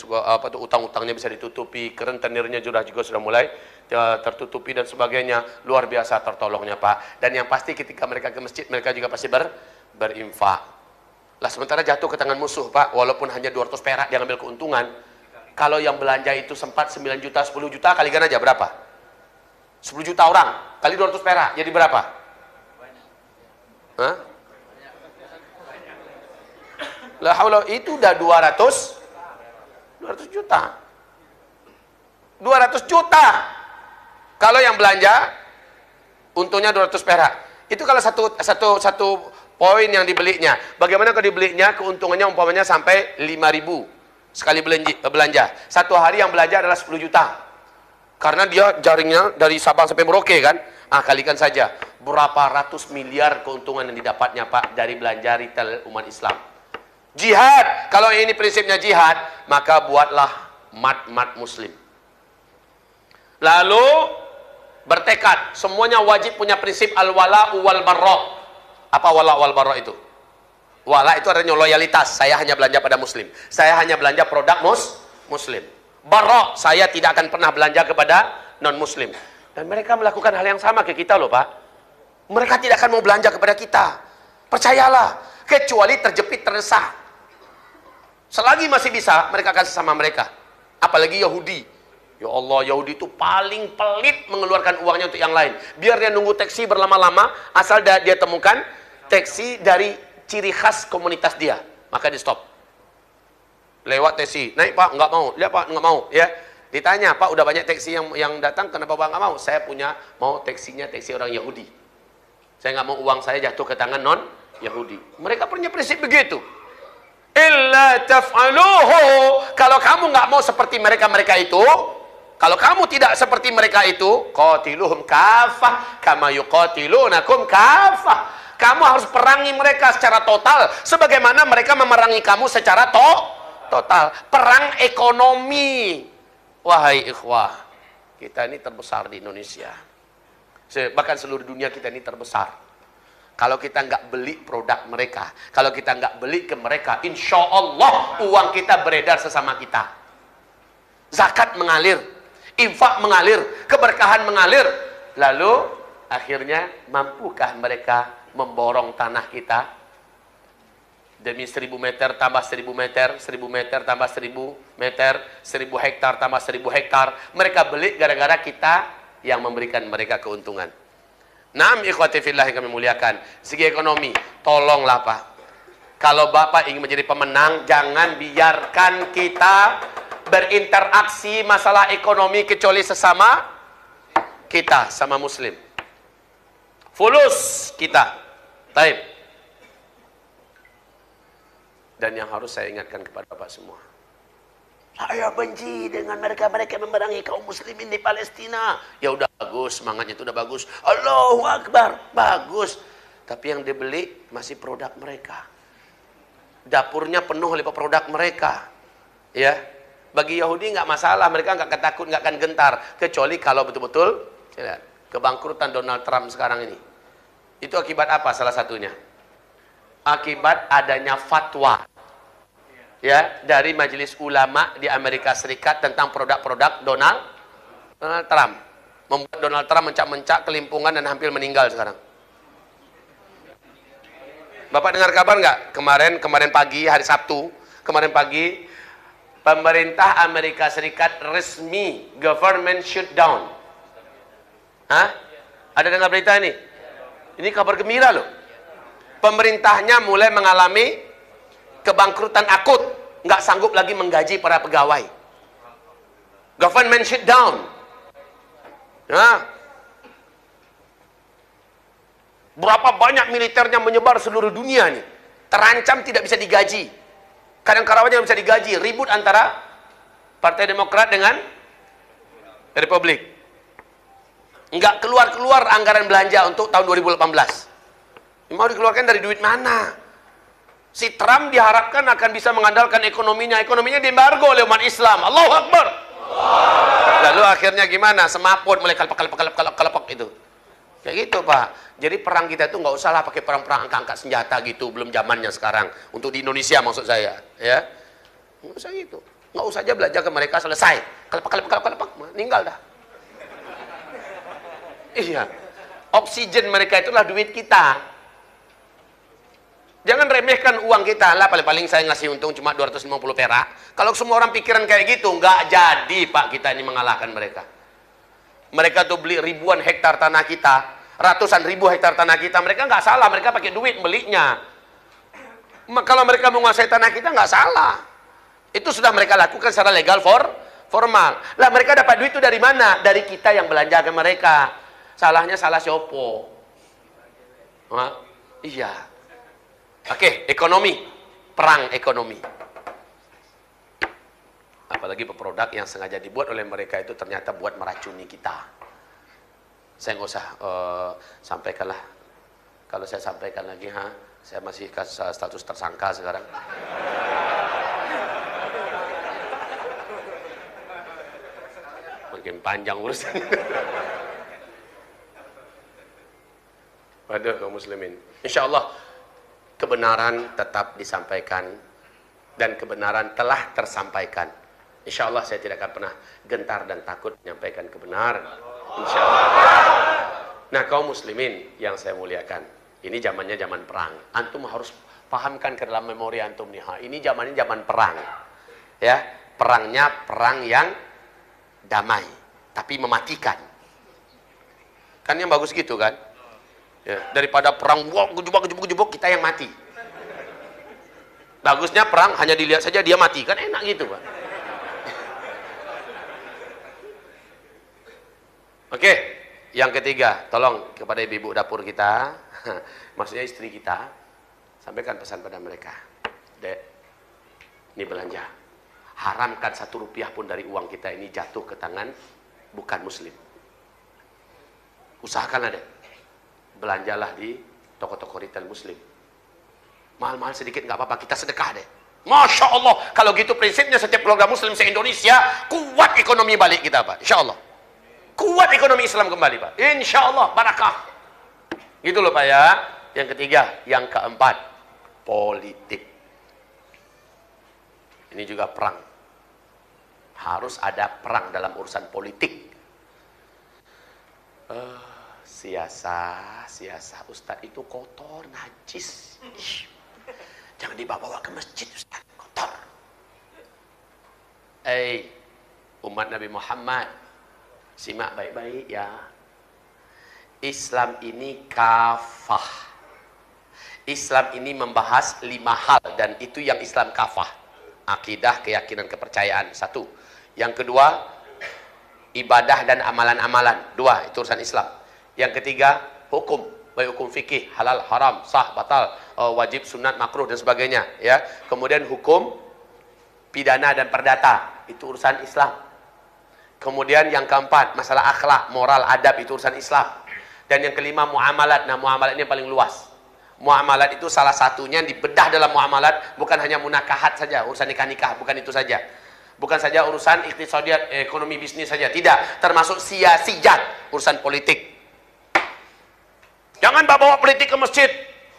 utang-utangnya bisa ditutupi, kerentenirnya juga sudah mulai tertutupi dan sebagainya. Luar biasa tertolongnya, Pak. Dan yang pasti ketika mereka ke masjid, mereka juga pasti berinfak. Lah sementara jatuh ke tangan musuh, Pak, walaupun hanya 200 perak dia ngambil keuntungan. Kalau yang belanja itu sempat 9 juta, 10 juta, kalikan aja berapa? 10 juta orang, kali 200 perak, jadi berapa? Hah? La haula, itu udah 200 juta. 200 juta. Kalau yang belanja, untungnya 200 perak. Itu kalau satu poin yang dibelinya. Bagaimana kalau dibelinya, keuntungannya umpamanya sampai 5.000. Sekali belanja. Satu hari yang belanja adalah 10 juta. Karena dia jaringnya dari Sabang sampai Merauke kan. Kalikan saja. Berapa ratus miliar keuntungan yang didapatnya Pak dari belanja retail umat Islam. Jihad. Kalau ini prinsipnya jihad, maka buatlah mat muslim. Lalu bertekad. Semuanya wajib punya prinsip al-wala wal barra. Apa wala wal barra itu? Wala itu artinya loyalitas. Saya hanya belanja pada muslim. Saya hanya belanja produk muslim. Barra, saya tidak akan pernah belanja kepada non muslim. Dan mereka melakukan hal yang sama ke kita loh, Pak. Mereka tidak akan mau belanja kepada kita. Percayalah, kecuali terjepit terdesak. Selagi masih bisa, mereka akan sesama mereka. Apalagi Yahudi. Ya Allah, Yahudi itu paling pelit mengeluarkan uangnya untuk yang lain. Biar dia nunggu taksi berlama-lama, asal dia temukan taksi dari ciri khas komunitas dia, maka di stop. Lewat taksi, naik Pak, nggak mau. Lihat Pak, nggak mau. Ya, ditanya Pak, udah banyak taksi yang datang, kenapa Pak nggak mau? Saya punya, mau taksinya taksi orang Yahudi. Saya nggak mau uang saya jatuh ke tangan non Yahudi. Mereka punya prinsip begitu. Illa taf'aluhu, kalau kamu nggak mau seperti mereka itu, kalau kamu tidak seperti mereka itu, qatiluhum kafah kama yuqatilunakum kafah. Kamu harus perangi mereka secara total sebagaimana mereka memerangi kamu secara total. Perang ekonomi. Wahai ikhwah, kita ini terbesar di Indonesia. Bahkan seluruh dunia kita ini terbesar. Kalau kita nggak beli produk mereka, kalau kita nggak beli ke mereka, insya Allah uang kita beredar sesama kita. Zakat mengalir, infak mengalir, keberkahan mengalir. Lalu akhirnya mampukah mereka memborong tanah kita? Demi 1000 meter tambah 1000 meter, 1000 meter tambah 1000 meter, 1000 hektar tambah 1000 hektar. Mereka beli gara-gara kita yang memberikan mereka keuntungan. Naam ikhwati fillah yang kami muliakan. Segi ekonomi, tolonglah Pak. Kalau Bapak ingin menjadi pemenang, jangan biarkan kita berinteraksi masalah ekonomi kecuali sesama kita, sama muslim. Fulus kita. Taib. Dan yang harus saya ingatkan kepada Bapak semua. Saya benci dengan mereka memerangi kaum muslimin di Palestina. Ya udah bagus, semangatnya itu udah bagus. Allahu Akbar, bagus. Tapi yang dibeli masih produk mereka. Dapurnya penuh oleh produk mereka. Ya, bagi Yahudi nggak masalah, mereka nggak ketakut, nggak akan gentar. Kecuali kalau betul-betul kebangkrutan Donald Trump sekarang ini. Itu akibat apa salah satunya? Akibat adanya fatwa. Ya, dari majelis ulama di Amerika Serikat tentang produk-produk Donald Trump. Membuat Donald Trump mencak-mencak, kelimpungan dan hampir meninggal sekarang. Bapak dengar kabar nggak? Kemarin pagi, hari Sabtu, kemarin pagi, pemerintah Amerika Serikat resmi government shutdown. Hah? Ada dengar berita ini? Ini kabar gembira loh. Pemerintahnya mulai mengalami kebangkrutan akut, nggak sanggup lagi menggaji para pegawai. Government shutdown. Ya. Berapa banyak militernya menyebar seluruh dunia nih. Terancam tidak bisa digaji. Kadang-kadang bisa digaji. Ribut antara Partai Demokrat dengan Republik. Nggak keluar-keluar anggaran belanja untuk tahun 2018. Mau dikeluarkan dari duit mana? Si Trump diharapkan akan bisa mengandalkan ekonominya. Ekonominya diembargo oleh umat Islam. Allahu Akbar. Lalu akhirnya gimana? Semaput mulai kalpak itu. Kayak gitu Pak. Jadi perang kita itu nggak usah lah pakai perang-perang angkat senjata gitu. Belum zamannya sekarang. Untuk di Indonesia maksud saya. Ya, nggak usah gitu. Nggak usah aja belajar ke mereka selesai. Kalpak. Meninggal dah. Iya. Oksigen mereka itulah duit kita. Jangan remehkan uang kita lah, paling-paling saya ngasih untung cuma 250 perak. Kalau semua orang pikiran kayak gitu, nggak jadi Pak kita ini mengalahkan mereka. Mereka tuh beli ribuan hektar tanah kita, ratusan ribu hektar tanah kita. Mereka nggak salah, mereka pakai duit belinya. Kalau mereka menguasai tanah kita nggak salah. Itu sudah mereka lakukan secara legal formal. Lah mereka dapat duit itu dari mana? Dari kita yang belanja ke mereka. Salahnya salah siopo. Iya. Oke, ekonomi, perang ekonomi. Apalagi produk yang sengaja dibuat oleh mereka itu ternyata buat meracuni kita. Saya nggak usah sampaikanlah. Kalau saya sampaikan lagi, saya masih status tersangka sekarang. Makin panjang urusan. Waduh kaum muslimin. Insya Allah kebenaran tetap disampaikan dan kebenaran telah tersampaikan. Insya Allah saya tidak akan pernah gentar dan takut menyampaikan kebenaran. Insya Allah. Nah kaum muslimin yang saya muliakan, ini zamannya zaman perang. Antum harus Pahamkan ke dalam memori antum nih. Ini zaman perang. Ya, perangnya perang yang damai, tapi mematikan. Kan yang bagus gitu kan? Ya, daripada perang gejubuk kita yang mati. Bagusnya perang hanya dilihat saja dia mati, kan enak gitu, Pak. Oke, yang ketiga, tolong kepada ibu-ibu dapur kita, maksudnya istri kita, sampaikan pesan pada mereka. Dek, ini belanja. Haramkan 1 rupiah pun dari uang kita ini jatuh ke tangan bukan muslim. Usahakanlah, Dek. Belanjalah di toko-toko retail muslim. Mahal-mahal sedikit nggak apa-apa, kita sedekah deh. Masya Allah, kalau gitu prinsipnya setiap keluarga muslim se-Indonesia kuat ekonomi balik kita, Pak. Insya Allah. Kuat ekonomi Islam kembali, Pak. Insya Allah, barakah. Gitu loh, Pak ya. Yang ketiga, yang keempat, politik. Ini juga perang. Harus ada perang dalam urusan politik. Siasa Ustadz itu kotor, najis. Jangan dibawa ke masjid, Ustadz, kotor. Umat Nabi Muhammad, simak baik-baik ya. Islam ini kafah. Islam ini membahas 5 hal, dan itu yang Islam kafah. Akidah, keyakinan, kepercayaan, 1. Yang kedua, ibadah dan amalan-amalan, 2, itu urusan Islam. Yang ketiga, hukum, baik hukum fikih, halal, haram, sah, batal, wajib, sunat, makruh dan sebagainya, ya. Kemudian hukum pidana dan perdata, itu urusan Islam. Kemudian yang keempat, masalah akhlak, moral, adab, itu urusan Islam. Dan yang kelima, muamalat. Nah, muamalat ini yang paling luas. Muamalat itu salah satunya dibedah dalam muamalat, bukan hanya munakahat saja, urusan nikah-nikah, bukan itu saja. Bukan saja urusan iqtisadiyat, ekonomi bisnis saja, tidak. Termasuk siyasiyat, urusan politik. Jangan bawa politik ke masjid.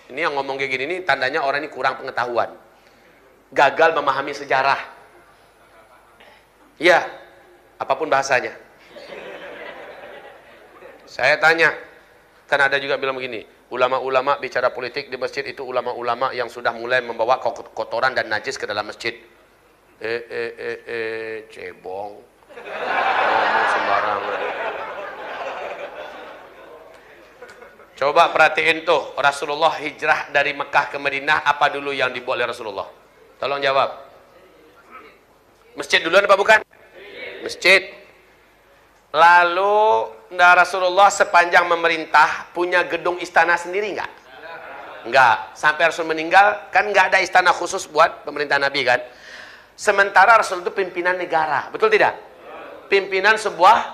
Ini yang ngomong kayak gini, ini tandanya orang ini kurang pengetahuan. Gagal memahami sejarah. Ya, apapun bahasanya. Saya tanya, kan ada juga bilang begini, ulama-ulama bicara politik di masjid itu ulama-ulama yang sudah mulai membawa kotoran dan najis ke dalam masjid. Cebong. Ngomong sembarangan. Coba perhatiin tuh, Rasulullah hijrah dari Mekah ke Madinah, apa dulu yang dibuat oleh Rasulullah? Tolong jawab. Masjid duluan apa bukan? Masjid. Lalu Rasulullah sepanjang memerintah punya gedung istana sendiri nggak? Nggak. Sampai Rasul meninggal kan nggak ada istana khusus buat pemerintah Nabi kan? Sementara Rasul itu pimpinan negara, betul tidak? Pimpinan sebuah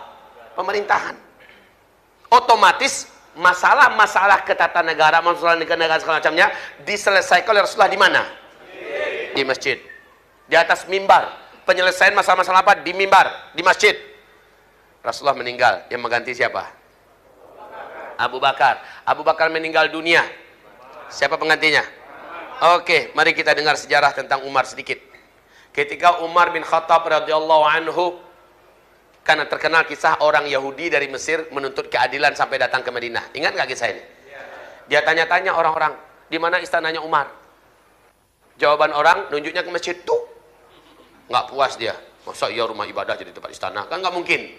pemerintahan. Otomatis masalah-masalah ketatanegaraan, masalah negara segala macamnya diselesaikan oleh Rasulullah di mana? Di masjid. Di atas mimbar. Penyelesaian masalah-masalah apa? Di mimbar, di masjid. Rasulullah meninggal, yang mengganti siapa? Abu Bakar. Abu Bakar meninggal dunia. Siapa penggantinya? Oke, mari kita dengar sejarah tentang Umar sedikit. Ketika Umar bin Khattab radhiyallahu anhu, karena terkenal kisah orang Yahudi dari Mesir menuntut keadilan sampai datang ke Madinah. Ingat nggak kisah ini? Dia tanya-tanya orang-orang, di mana istananya Umar? Jawaban orang, nunjuknya ke masjid. Tuh, nggak puas dia. Masa iya rumah ibadah jadi tempat istana? Kan nggak mungkin.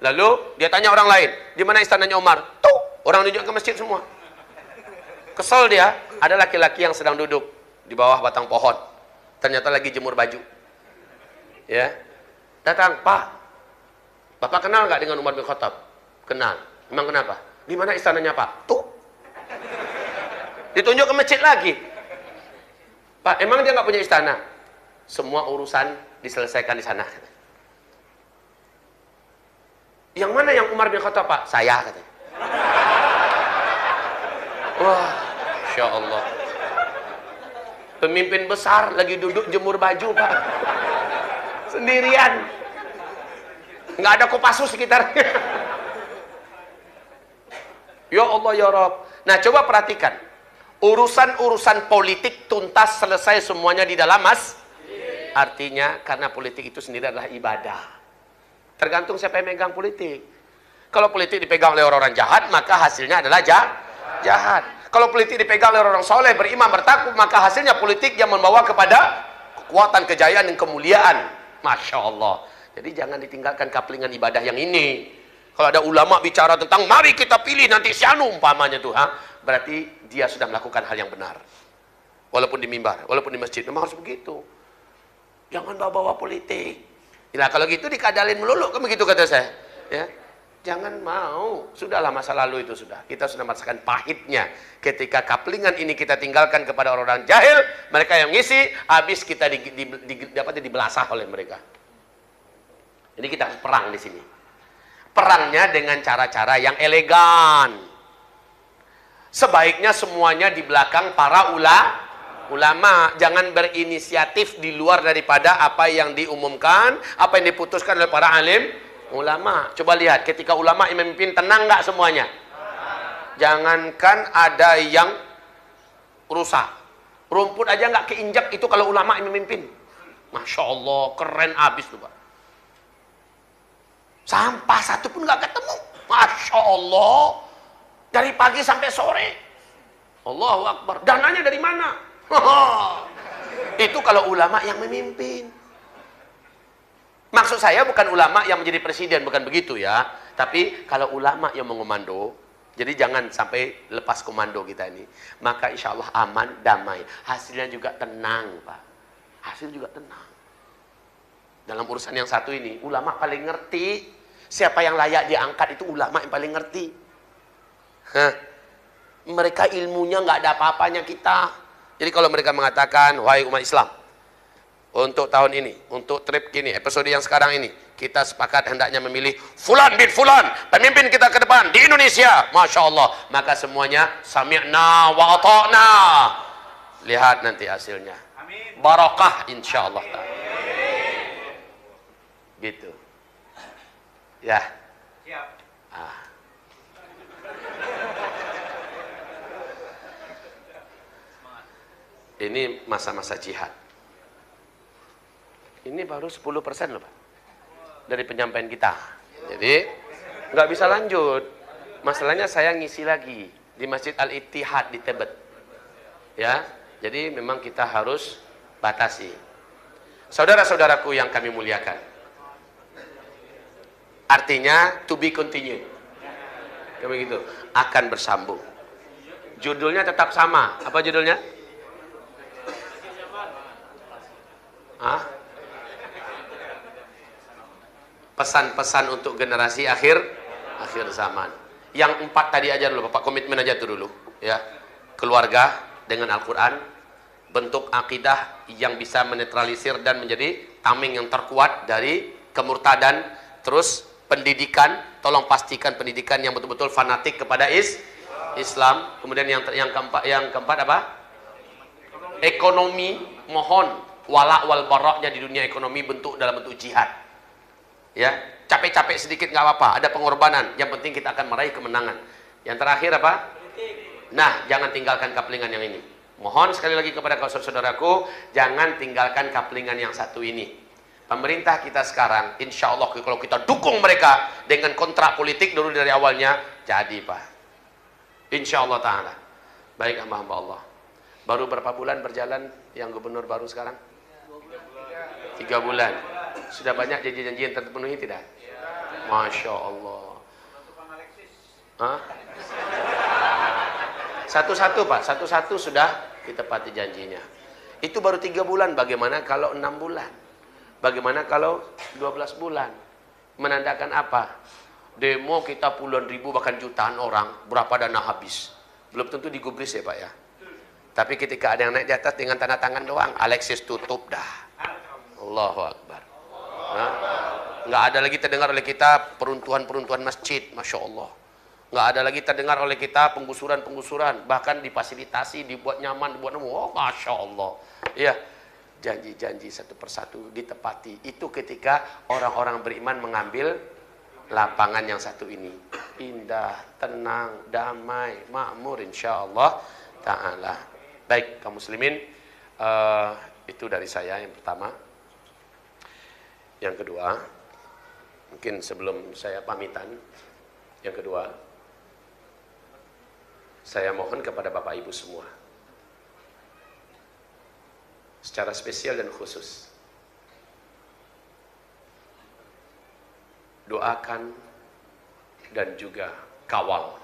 Lalu dia tanya orang lain, di mana istananya Umar? Tuh, orang nunjuk ke masjid semua. Kesel dia, ada laki-laki yang sedang duduk di bawah batang pohon. Ternyata lagi jemur baju. Ya, datang, Pak. Bapak kenal nggak dengan Umar bin Khattab? Kenal. Emang kenapa? Di mana istananya, Pak? Tuh. Ditunjuk ke masjid lagi. Pak, emang dia nggak punya istana? Semua urusan diselesaikan di sana. Yang mana yang Umar bin Khattab, Pak? Saya, katanya. Wah, Masya Allah. Pemimpin besar lagi duduk jemur baju, Pak. Sendirian. Nggak ada Kopassus sekitarnya. Ya Allah ya Rabb. Nah, coba perhatikan. Urusan-urusan politik tuntas selesai semuanya di dalam Artinya karena politik itu sendiri adalah ibadah. Tergantung siapa yang megang politik. Kalau politik dipegang oleh orang-orang jahat, maka hasilnya adalah jahat. Kalau politik dipegang oleh orang soleh, beriman, bertakwa, maka hasilnya politik yang membawa kepada kekuatan, kejayaan, dan kemuliaan. Masya Allah. Jadi jangan ditinggalkan kaplingan ibadah yang ini. Kalau ada ulama bicara tentang mari kita pilih nanti si anu umpamanya tuh, berarti dia sudah melakukan hal yang benar. Walaupun di mimbar, walaupun di masjid, memang harus begitu. Jangan bawa-bawa politik. Nah kalau gitu dikadalin melulu, kan begitu kata saya. Ya. Jangan mau, sudahlah masa lalu itu sudah. Kita sudah merasakan pahitnya ketika kaplingan ini kita tinggalkan kepada orang-orang jahil, mereka yang ngisi, habis kita dibelasah oleh mereka. Jadi kita harus perang di sini. Perangnya dengan cara-cara yang elegan. Sebaiknya semuanya di belakang para ulama. Jangan berinisiatif di luar daripada apa yang diumumkan, apa yang diputuskan oleh para alim ulama. Coba lihat, ketika ulama yang memimpin, tenang nggak semuanya? Jangankan ada yang rusak, rumput aja nggak keinjak itu kalau ulama yang memimpin. Masya Allah, keren abis tuh Pak. Sampah satu pun nggak ketemu. Masya Allah, dari pagi sampai sore. Allahu Akbar. Dananya dari mana? Itu kalau ulama yang memimpin. Maksud saya bukan ulama yang menjadi presiden, bukan begitu ya. Tapi kalau ulama yang mengomando, jadi jangan sampai lepas komando kita ini. Maka insya Allah aman, damai. Hasilnya juga tenang Pak. Hasil juga tenang. Dalam urusan yang satu ini, ulama paling ngerti. Siapa yang layak diangkat itu ulama yang paling ngerti. Mereka ilmunya nggak ada apa-apanya kita. Jadi kalau mereka mengatakan, wahai umat Islam, untuk tahun ini, untuk trip gini, episode yang sekarang ini, kita sepakat hendaknya memilih Fulan bin Fulan, pemimpin kita ke depan di Indonesia. Masya Allah. Maka semuanya sami'na wa ata'na. Lihat nanti hasilnya. Barakah insya Allah. Gitu. Ya. Ini masa-masa jihad. Ini baru 10% loh Pak dari penyampaian kita. Jadi nggak bisa lanjut. Masalahnya saya ngisi lagi di Masjid Al-Ittihad di Tebet. Ya, jadi memang kita harus batasi. Saudara-saudaraku yang kami muliakan. Artinya to be continued. Kayak begitu, akan bersambung. Judulnya tetap sama. Apa judulnya? Pesan-pesan untuk generasi akhir zaman. Yang 4 tadi aja dulu Bapak, komitmen aja tuh dulu ya. Keluarga dengan Al-Quran, bentuk akidah yang bisa menetralisir dan menjadi tameng yang terkuat dari kemurtadan. Terus pendidikan, tolong pastikan pendidikan yang betul-betul fanatik kepada Islam. Kemudian yang keempat apa? Ekonomi, mohon wala wal baraknya di dunia ekonomi dalam bentuk jihad. Ya, capek-capek sedikit nggak apa-apa, ada pengorbanan. Yang penting kita akan meraih kemenangan. Yang terakhir apa? Nah, jangan tinggalkan kaplingan yang ini. Mohon sekali lagi kepada saudaraku, jangan tinggalkan kaplingan yang satu ini. Pemerintah kita sekarang, insya Allah kalau kita dukung mereka dengan kontrak politik dulu dari awalnya, jadi Pak. Insya Allah Ta'ala. Baik hamba-hamba Allah. Baru berapa bulan berjalan yang gubernur baru sekarang? 3 bulan. Sudah banyak janji-janji yang terpenuhi tidak? Masya Allah. Satu-satu Pak, satu-satu sudah ditepati janjinya. Itu baru 3 bulan, bagaimana kalau 6 bulan? Bagaimana kalau 12 bulan? Menandakan apa? Demo kita puluhan ribu bahkan jutaan orang, berapa dana habis? Belum tentu digubris ya Pak ya. Tapi ketika ada yang naik di atas dengan tanda tangan doang, Alexis tutup dah. Allahu Akbar. Nggak ada lagi terdengar oleh kita peruntuhan-peruntuhan masjid, Masya Allah. Nggak ada lagi terdengar oleh kita penggusuran-penggusuran, bahkan difasilitasi, dibuat nyaman, dibuat oh Masya Allah. Ya, janji-janji satu persatu ditepati. Itu ketika orang-orang beriman mengambil lapangan yang satu ini. Indah, tenang, damai, makmur insya Allah Ta'ala. Baik, kaum muslimin, itu dari saya yang pertama. Yang kedua, mungkin sebelum saya pamitan, yang kedua, Saya mohon kepada Bapak Ibu semua, secara spesial dan khusus, doakan dan juga kawal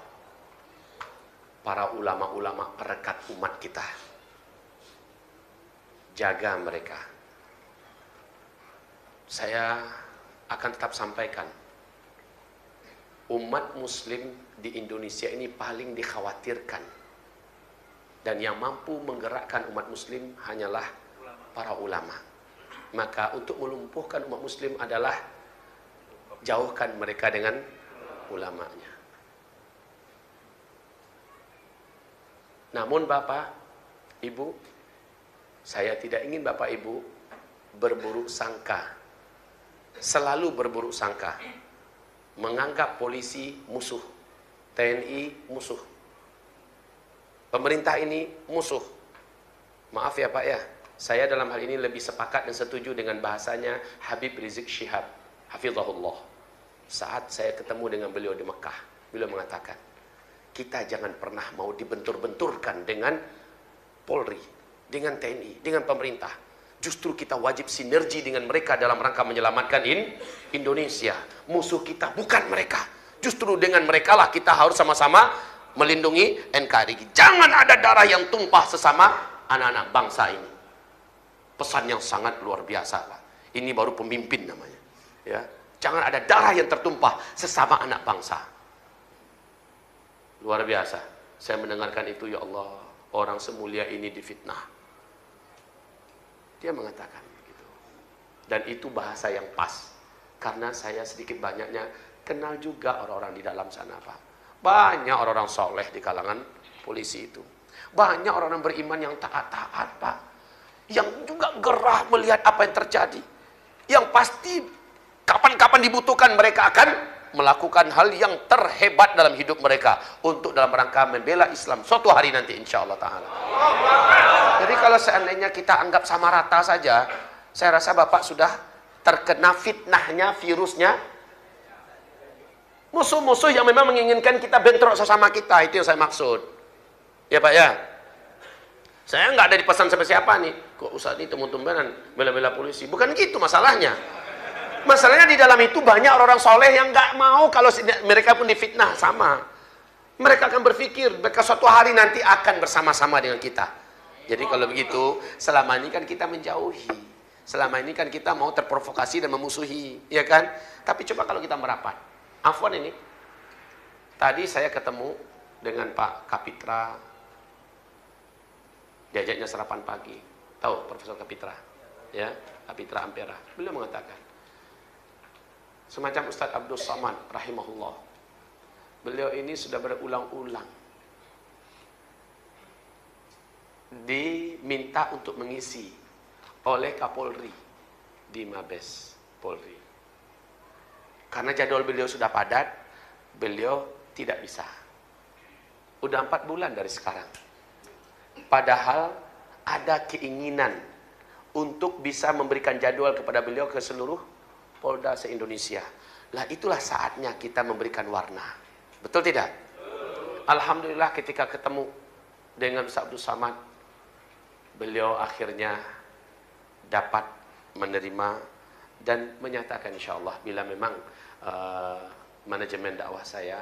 para ulama-ulama perekat umat kita. Jaga mereka. Saya akan tetap sampaikan, umat muslim di Indonesia ini paling dikhawatirkan, dan yang mampu menggerakkan umat muslim hanyalah para ulama. Maka untuk melumpuhkan umat muslim adalah jauhkan mereka dengan ulamanya. Namun Bapak, Ibu, saya tidak ingin Bapak Ibu berburuk sangka, selalu berburuk sangka, menganggap polisi musuh, TNI musuh, pemerintah ini musuh. Maaf ya Pak ya, saya dalam hal ini lebih sepakat dan setuju dengan bahasanya Habib Rizik Syihab, hafizahullah. Saat saya ketemu dengan beliau di Mekah, beliau mengatakan, kita jangan pernah mau dibentur-benturkan dengan Polri, dengan TNI, dengan pemerintah. Justru kita wajib sinergi dengan mereka dalam rangka menyelamatkan Indonesia. Musuh kita bukan mereka. Justru dengan mereka lah kita harus sama-sama melindungi NKRI. Jangan ada darah yang tumpah sesama anak-anak bangsa ini. Pesan yang sangat luar biasa, Pak. Ini baru pemimpin namanya. Ya, jangan ada darah yang tertumpah sesama anak bangsa. Luar biasa. Saya mendengarkan itu, ya Allah, orang semulia ini difitnah. Dia mengatakan begitu. Dan itu bahasa yang pas. Karena saya sedikit banyaknya kenal juga orang-orang di dalam sana, Pak. Banyak orang-orang soleh di kalangan polisi itu. Banyak orang-orang beriman yang taat-taat, Pak. Yang juga gerah melihat apa yang terjadi. Yang pasti kapan-kapan dibutuhkan mereka akan melakukan hal yang terhebat dalam hidup mereka untuk dalam rangka membela Islam suatu hari nanti insya Allah Ta'ala. Jadi kalau seandainya kita anggap sama rata saja, saya rasa Bapak sudah terkena fitnahnya, virusnya musuh-musuh yang memang menginginkan kita bentrok sesama kita. Itu yang saya maksud ya Pak ya. Saya nggak ada di pesan sampai siapa nih, kok Ustaz ini tumben-tumbenan bela-bela polisi. Bukan gitu masalahnya. Masalahnya di dalam itu banyak orang-orang soleh yang nggak mau kalau mereka pun difitnah sama. Mereka akan berpikir mereka suatu hari nanti akan bersama-sama dengan kita. Jadi kalau begitu, selama ini kan kita menjauhi. Selama ini kan kita mau terprovokasi dan memusuhi, ya kan? Tapi coba kalau kita merapat. Afwan ini, tadi saya ketemu dengan Pak Kapitra, diajaknya sarapan pagi. Tahu Profesor Kapitra? Ya, Kapitra Ampera. Beliau mengatakan, semacam Ustadz Abdul Samad rahimahullah, beliau ini sudah berulang-ulang diminta untuk mengisi oleh Kapolri di Mabes Polri. Karena jadwal beliau sudah padat, beliau tidak bisa. Udah 4 bulan dari sekarang. Padahal ada keinginan untuk bisa memberikan jadwal kepada beliau ke seluruh Polda se-Indonesia. Lah itulah saatnya kita memberikan warna. Betul tidak? Alhamdulillah ketika ketemu dengan Ustaz Abdul Samad, beliau akhirnya dapat menerima dan menyatakan insyaallah bila memang manajemen dakwah saya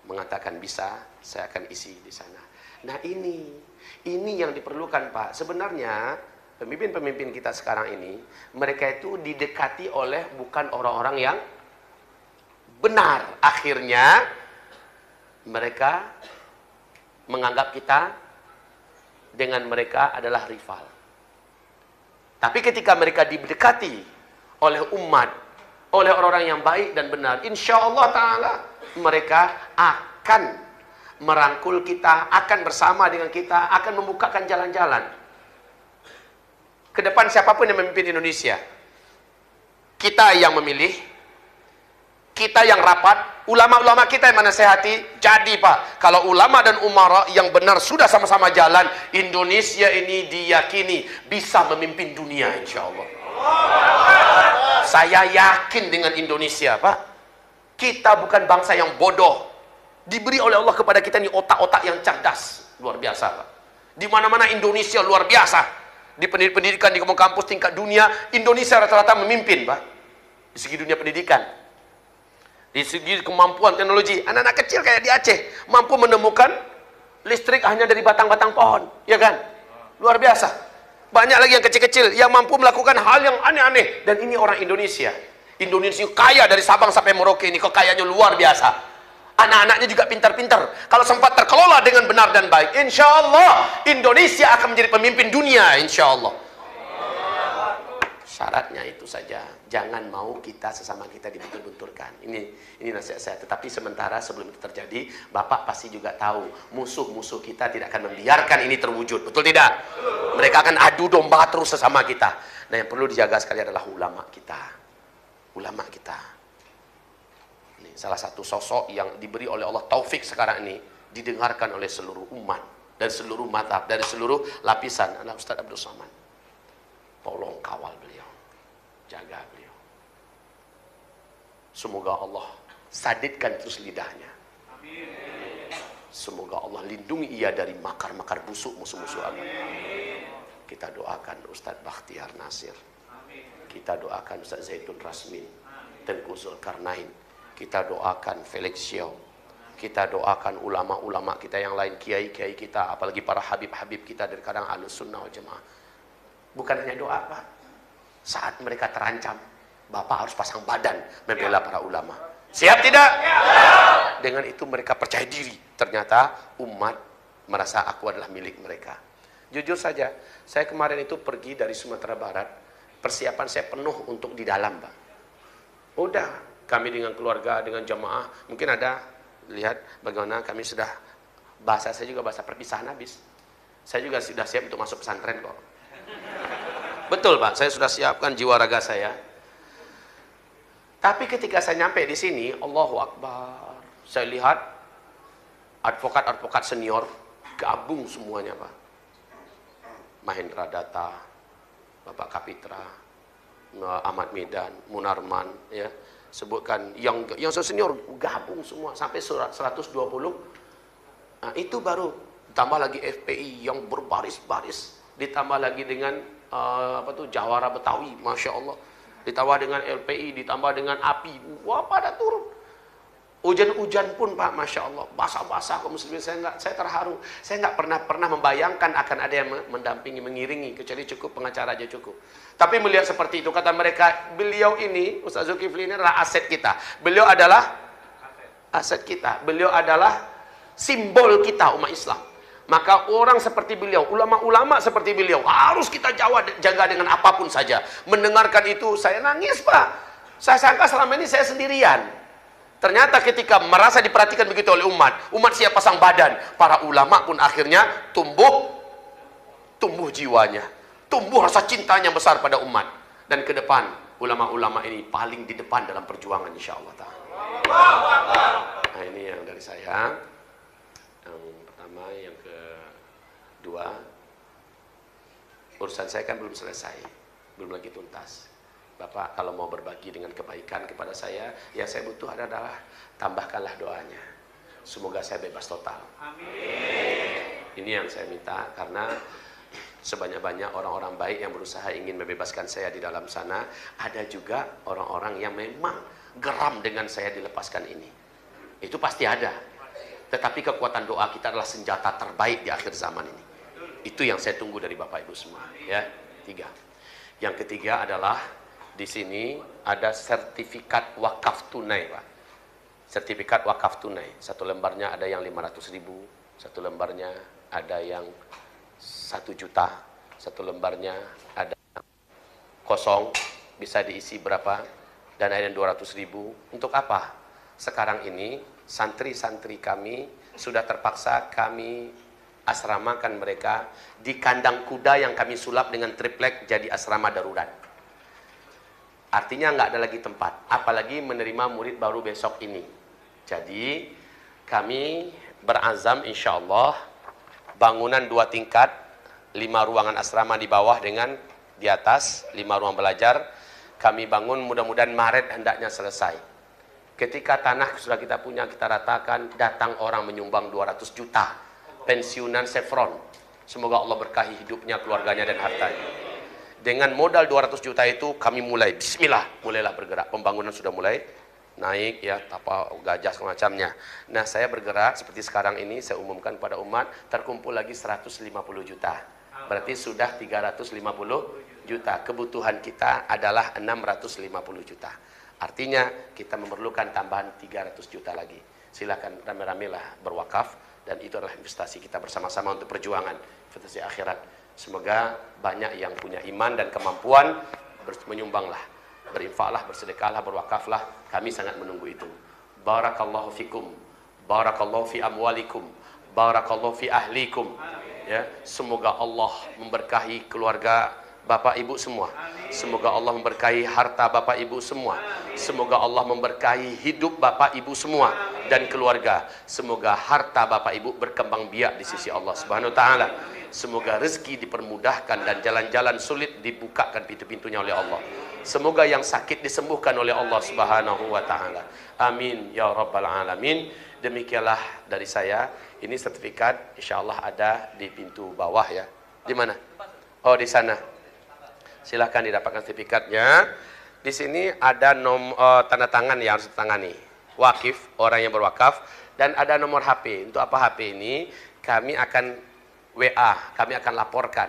mengatakan bisa, saya akan isi di sana. Nah ini yang diperlukan Pak. Sebenarnya pemimpin-pemimpin kita sekarang ini, mereka itu didekati oleh bukan orang-orang yang benar. Akhirnya mereka menganggap kita dengan mereka adalah rival. Tapi ketika mereka didekati oleh umat, oleh orang-orang yang baik dan benar, insya Allah Ta'ala mereka akan merangkul kita, akan bersama dengan kita, akan membukakan jalan-jalan. Ke depan siapapun yang memimpin Indonesia, kita yang memilih, kita yang rapat, ulama-ulama kita yang menasehati. Jadi Pak, kalau ulama dan umara yang benar sudah sama-sama jalan, Indonesia ini diyakini bisa memimpin dunia insya Allah. Saya yakin dengan Indonesia Pak. Kita bukan bangsa yang bodoh. Diberi oleh Allah kepada kita nih otak-otak yang cerdas, luar biasa Pak. Di mana-mana Indonesia luar biasa. Di pendidikan di kampus tingkat dunia, Indonesia rata-rata memimpin Pak. Di segi dunia pendidikan. Di segi kemampuan teknologi, anak-anak kecil kayak di Aceh mampu menemukan listrik hanya dari batang-batang pohon, ya kan? Luar biasa. Banyak lagi yang kecil-kecil yang mampu melakukan hal yang aneh-aneh, dan ini orang Indonesia. Indonesia kaya dari Sabang sampai Merauke, ini kekayaannya luar biasa. Anak-anaknya juga pintar-pintar. Kalau sempat terkelola dengan benar dan baik, insya Allah Indonesia akan menjadi pemimpin dunia, insya Allah. Syaratnya itu saja, jangan mau kita sesama kita dibentur-benturkan. Ini nasihat saya. Tetapi sementara sebelum itu terjadi, Bapak pasti juga tahu musuh-musuh kita tidak akan membiarkan ini terwujud. Betul tidak? Mereka akan adu domba terus sesama kita. Nah, yang perlu dijaga sekali adalah ulama kita. Ulama kita. Ini salah satu sosok yang diberi oleh Allah taufik sekarang ini, didengarkan oleh seluruh umat dan seluruh mazhab dari seluruh lapisan, adalah Ustaz Abdul Somad. Tolong kawal beliau, jaga beliau. Semoga Allah sadidkan terus lidahnya. Semoga Allah lindungi ia dari makar-makar busuk musuh-musuh agama. Kita doakan Ustadz Bakhtiar Nasir. Kita doakan Ustadz Zaitun Rasmin, Tengku Zulkarnain. Kita doakan Felix Xiao. Kita doakan ulama-ulama kita yang lain, kiai-kiai kita, apalagi para habib-habib kita dari kadang Ahlus Sunnah wal Jamaah. Bukan hanya doa Pak, saat mereka terancam, Bapak harus pasang badan membela para ulama. Siap tidak? Dengan itu mereka percaya diri. Ternyata umat merasa aku adalah milik mereka. Jujur saja, saya kemarin itu pergi dari Sumatera Barat, persiapan saya penuh untuk di dalam Pak. Udah, kami dengan keluarga, dengan jamaah, mungkin ada lihat bagaimana kami sudah, bahasa saya juga bahasa perpisahan habis. Saya juga sudah siap untuk masuk pesantren kok. Betul Pak, saya sudah siapkan jiwa raga saya. Tapi ketika saya nyampe di sini, Allahu Akbar, saya lihat advokat-advokat senior gabung semuanya Pak. Mahendra Data, Bapak Kapitra, Ahmad Medan, Munarman, ya, sebutkan yang senior gabung semua sampai 120. Nah, itu baru ditambah lagi FPI yang berbaris-baris, ditambah lagi dengan Jawara Betawi, Masya Allah, ditambah dengan LPI, ditambah dengan API, wah pada turun. Hujan-hujan pun Pak, Masya Allah, basah-basah kaum muslimin. Saya terharu. Saya nggak pernah membayangkan akan ada yang mendampingi, mengiringi, kecuali cukup pengacara aja cukup. Tapi melihat seperti itu, kata mereka, beliau ini, Ustaz Zulkifli ini adalah aset kita. Beliau adalah aset kita. Beliau adalah simbol kita umat Islam. Maka orang seperti beliau, ulama-ulama seperti beliau, harus kita jaga dengan apapun saja. Mendengarkan itu, saya nangis Pak. Saya sangka selama ini saya sendirian. Ternyata ketika merasa diperhatikan begitu oleh umat siap pasang badan. Para ulama pun akhirnya tumbuh jiwanya. Tumbuh rasa cintanya besar pada umat. Dan ke depan, ulama-ulama ini paling di depan dalam perjuangan insya Allah. Nah, ini yang dari saya. Yang pertama, yang kedua, urusan saya kan belum selesai, belum lagi tuntas. Bapak kalau mau berbagi dengan kebaikan kepada saya, yang saya butuh adalah tambahkanlah doanya. Semoga saya bebas total. Amin. Ini yang saya minta, karena sebanyak-banyak orang-orang baik yang berusaha ingin membebaskan saya di dalam sana, ada juga orang-orang yang memang geram dengan saya dilepaskan ini. Itu pasti ada. Tetapi kekuatan doa kita adalah senjata terbaik di akhir zaman ini. Itu yang saya tunggu dari Bapak Ibu semua. Ya, 3. Yang ketiga adalah di sini ada sertifikat wakaf tunai, Pak. Sertifikat wakaf tunai. Satu lembarnya ada yang 500.000, satu lembarnya ada yang 1 juta, satu lembarnya ada kosong, bisa diisi berapa, dan ada yang 200.000. Untuk apa? Sekarang ini santri-santri kami sudah terpaksa kami asramakan mereka di kandang kuda yang kami sulap dengan triplek jadi asrama darurat. Artinya nggak ada lagi tempat, apalagi menerima murid baru besok ini. Jadi kami berazam insya Allah bangunan 2 tingkat, 5 ruangan asrama di bawah dengan di atas 5 ruang belajar. Kami bangun mudah-mudahan Maret hendaknya selesai. Ketika tanah sudah kita punya, kita ratakan, datang orang menyumbang 200 juta. Pensiunan Chevron. Semoga Allah berkahi hidupnya, keluarganya, dan hartanya. Dengan modal 200 juta itu, kami mulai, bismillah, mulailah bergerak. Pembangunan sudah mulai naik, ya, apa, gajah semacamnya. Nah, saya bergerak seperti sekarang ini, saya umumkan pada umat, terkumpul lagi 150 juta. Berarti sudah 350 juta. Kebutuhan kita adalah 650 juta. Artinya kita memerlukan tambahan 300 juta lagi. Silakan rame-ramelah berwakaf, dan itu adalah investasi kita bersama-sama untuk perjuangan investasi akhirat. Semoga banyak yang punya iman dan kemampuan menyumbanglah, berinfaklah, bersedekahlah, berwakaflah. Kami sangat menunggu itu. Barakallahu fikum, barakallahu fi amwalikum, barakallahu fi ahlikum. Ya, semoga Allah memberkahi keluarga Bapak Ibu semua. Semoga Allah memberkahi harta Bapak Ibu semua. Semoga Allah memberkahi hidup Bapak Ibu semua dan keluarga. Semoga harta Bapak Ibu berkembang biak di sisi Allah Subhanahu wa taala. Semoga rezeki dipermudahkan dan jalan-jalan sulit dibukakan pintu-pintunya oleh Allah. Semoga yang sakit disembuhkan oleh Allah Subhanahu wa taala. Amin ya rabbal alamin. Demikianlah dari saya. Ini sertifikat insyaallah ada di pintu bawah, ya. Di mana? Oh, di sana. Silahkan didapatkan sertifikatnya. Di sini ada tanda tangan yang harus ditangani. Wakif, orang yang berwakaf, dan ada nomor HP. Untuk apa HP ini? Kami akan WA, kami akan laporkan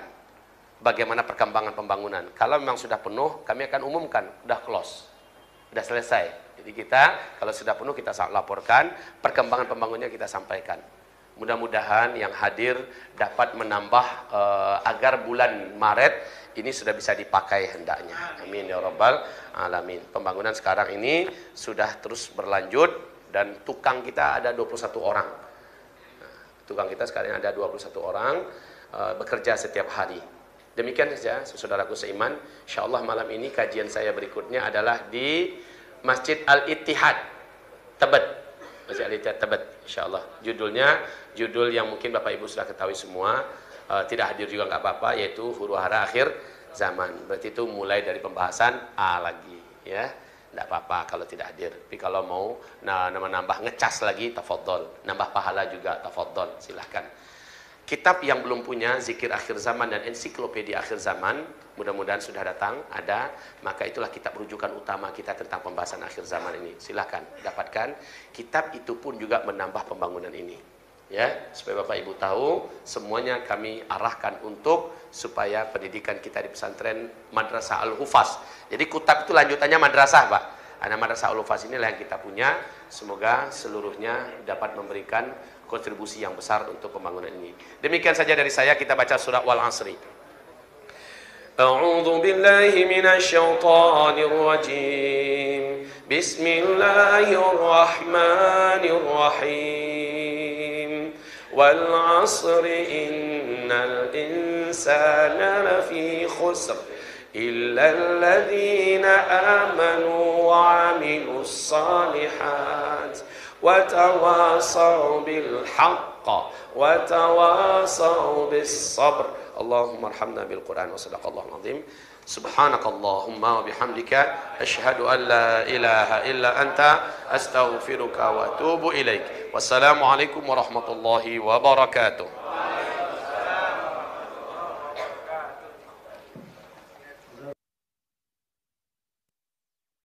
bagaimana perkembangan pembangunan. Kalau memang sudah penuh, kami akan umumkan, sudah close, sudah selesai. Jadi kita, kalau sudah penuh, kita laporkan, perkembangan pembangunannya kita sampaikan. Mudah-mudahan yang hadir dapat menambah agar bulan Maret ini sudah bisa dipakai hendaknya. Amin ya rabbal alamin. Pembangunan sekarang ini sudah terus berlanjut, dan tukang kita ada 21 orang. Nah, tukang kita sekarang ada 21 orang bekerja setiap hari. Demikian saja saudaraku seiman. Insyaallah malam ini kajian saya berikutnya adalah di Masjid Al-Ittihad Tebet. Masjid Al-Ittihad Tebet, insyaallah. Judul yang mungkin Bapak Ibu sudah ketahui semua. Tidak hadir juga nggak apa-apa, yaitu huru-hara akhir zaman. Berarti itu mulai dari pembahasan A lagi, ya. Tidak apa-apa kalau tidak hadir. Tapi kalau mau nambah ngecas lagi, tafadhol. Nambah pahala juga, tafadhol. Silahkan. Kitab yang belum punya zikir akhir zaman dan ensiklopedia akhir zaman, mudah-mudahan sudah datang, ada. Maka itulah kitab rujukan utama kita tentang pembahasan akhir zaman ini. Silahkan dapatkan. Kitab itu pun juga menambah pembangunan ini. Ya, supaya Bapak Ibu tahu, semuanya kami arahkan untuk supaya pendidikan kita di pesantren Madrasah Al-Hufaz. Jadi kitab itu lanjutannya madrasah, Pak. Ada Madrasah Al-Hufaz inilah yang kita punya. Semoga seluruhnya dapat memberikan kontribusi yang besar untuk pembangunan ini. Demikian saja dari saya, kita baca surah Wal Asri. A'udzu billahi minasy syaithanir rajim. Bismillahirrahmanirrahim. Wal 'asri innal insana lafi khusr illa alladhina amanu wa 'amilus shalihat wa tawasaw bil haqq wa tawasaw bis sabr. Allahumma arhamna bil Qur'an wa sadaqallahul azim. Subhanakallahumma wa bihamdika asyhadu an la ilaha illa anta astaghfiruka wa atubu ilaik. Wassalamualaikum warahmatullahi wabarakatuh.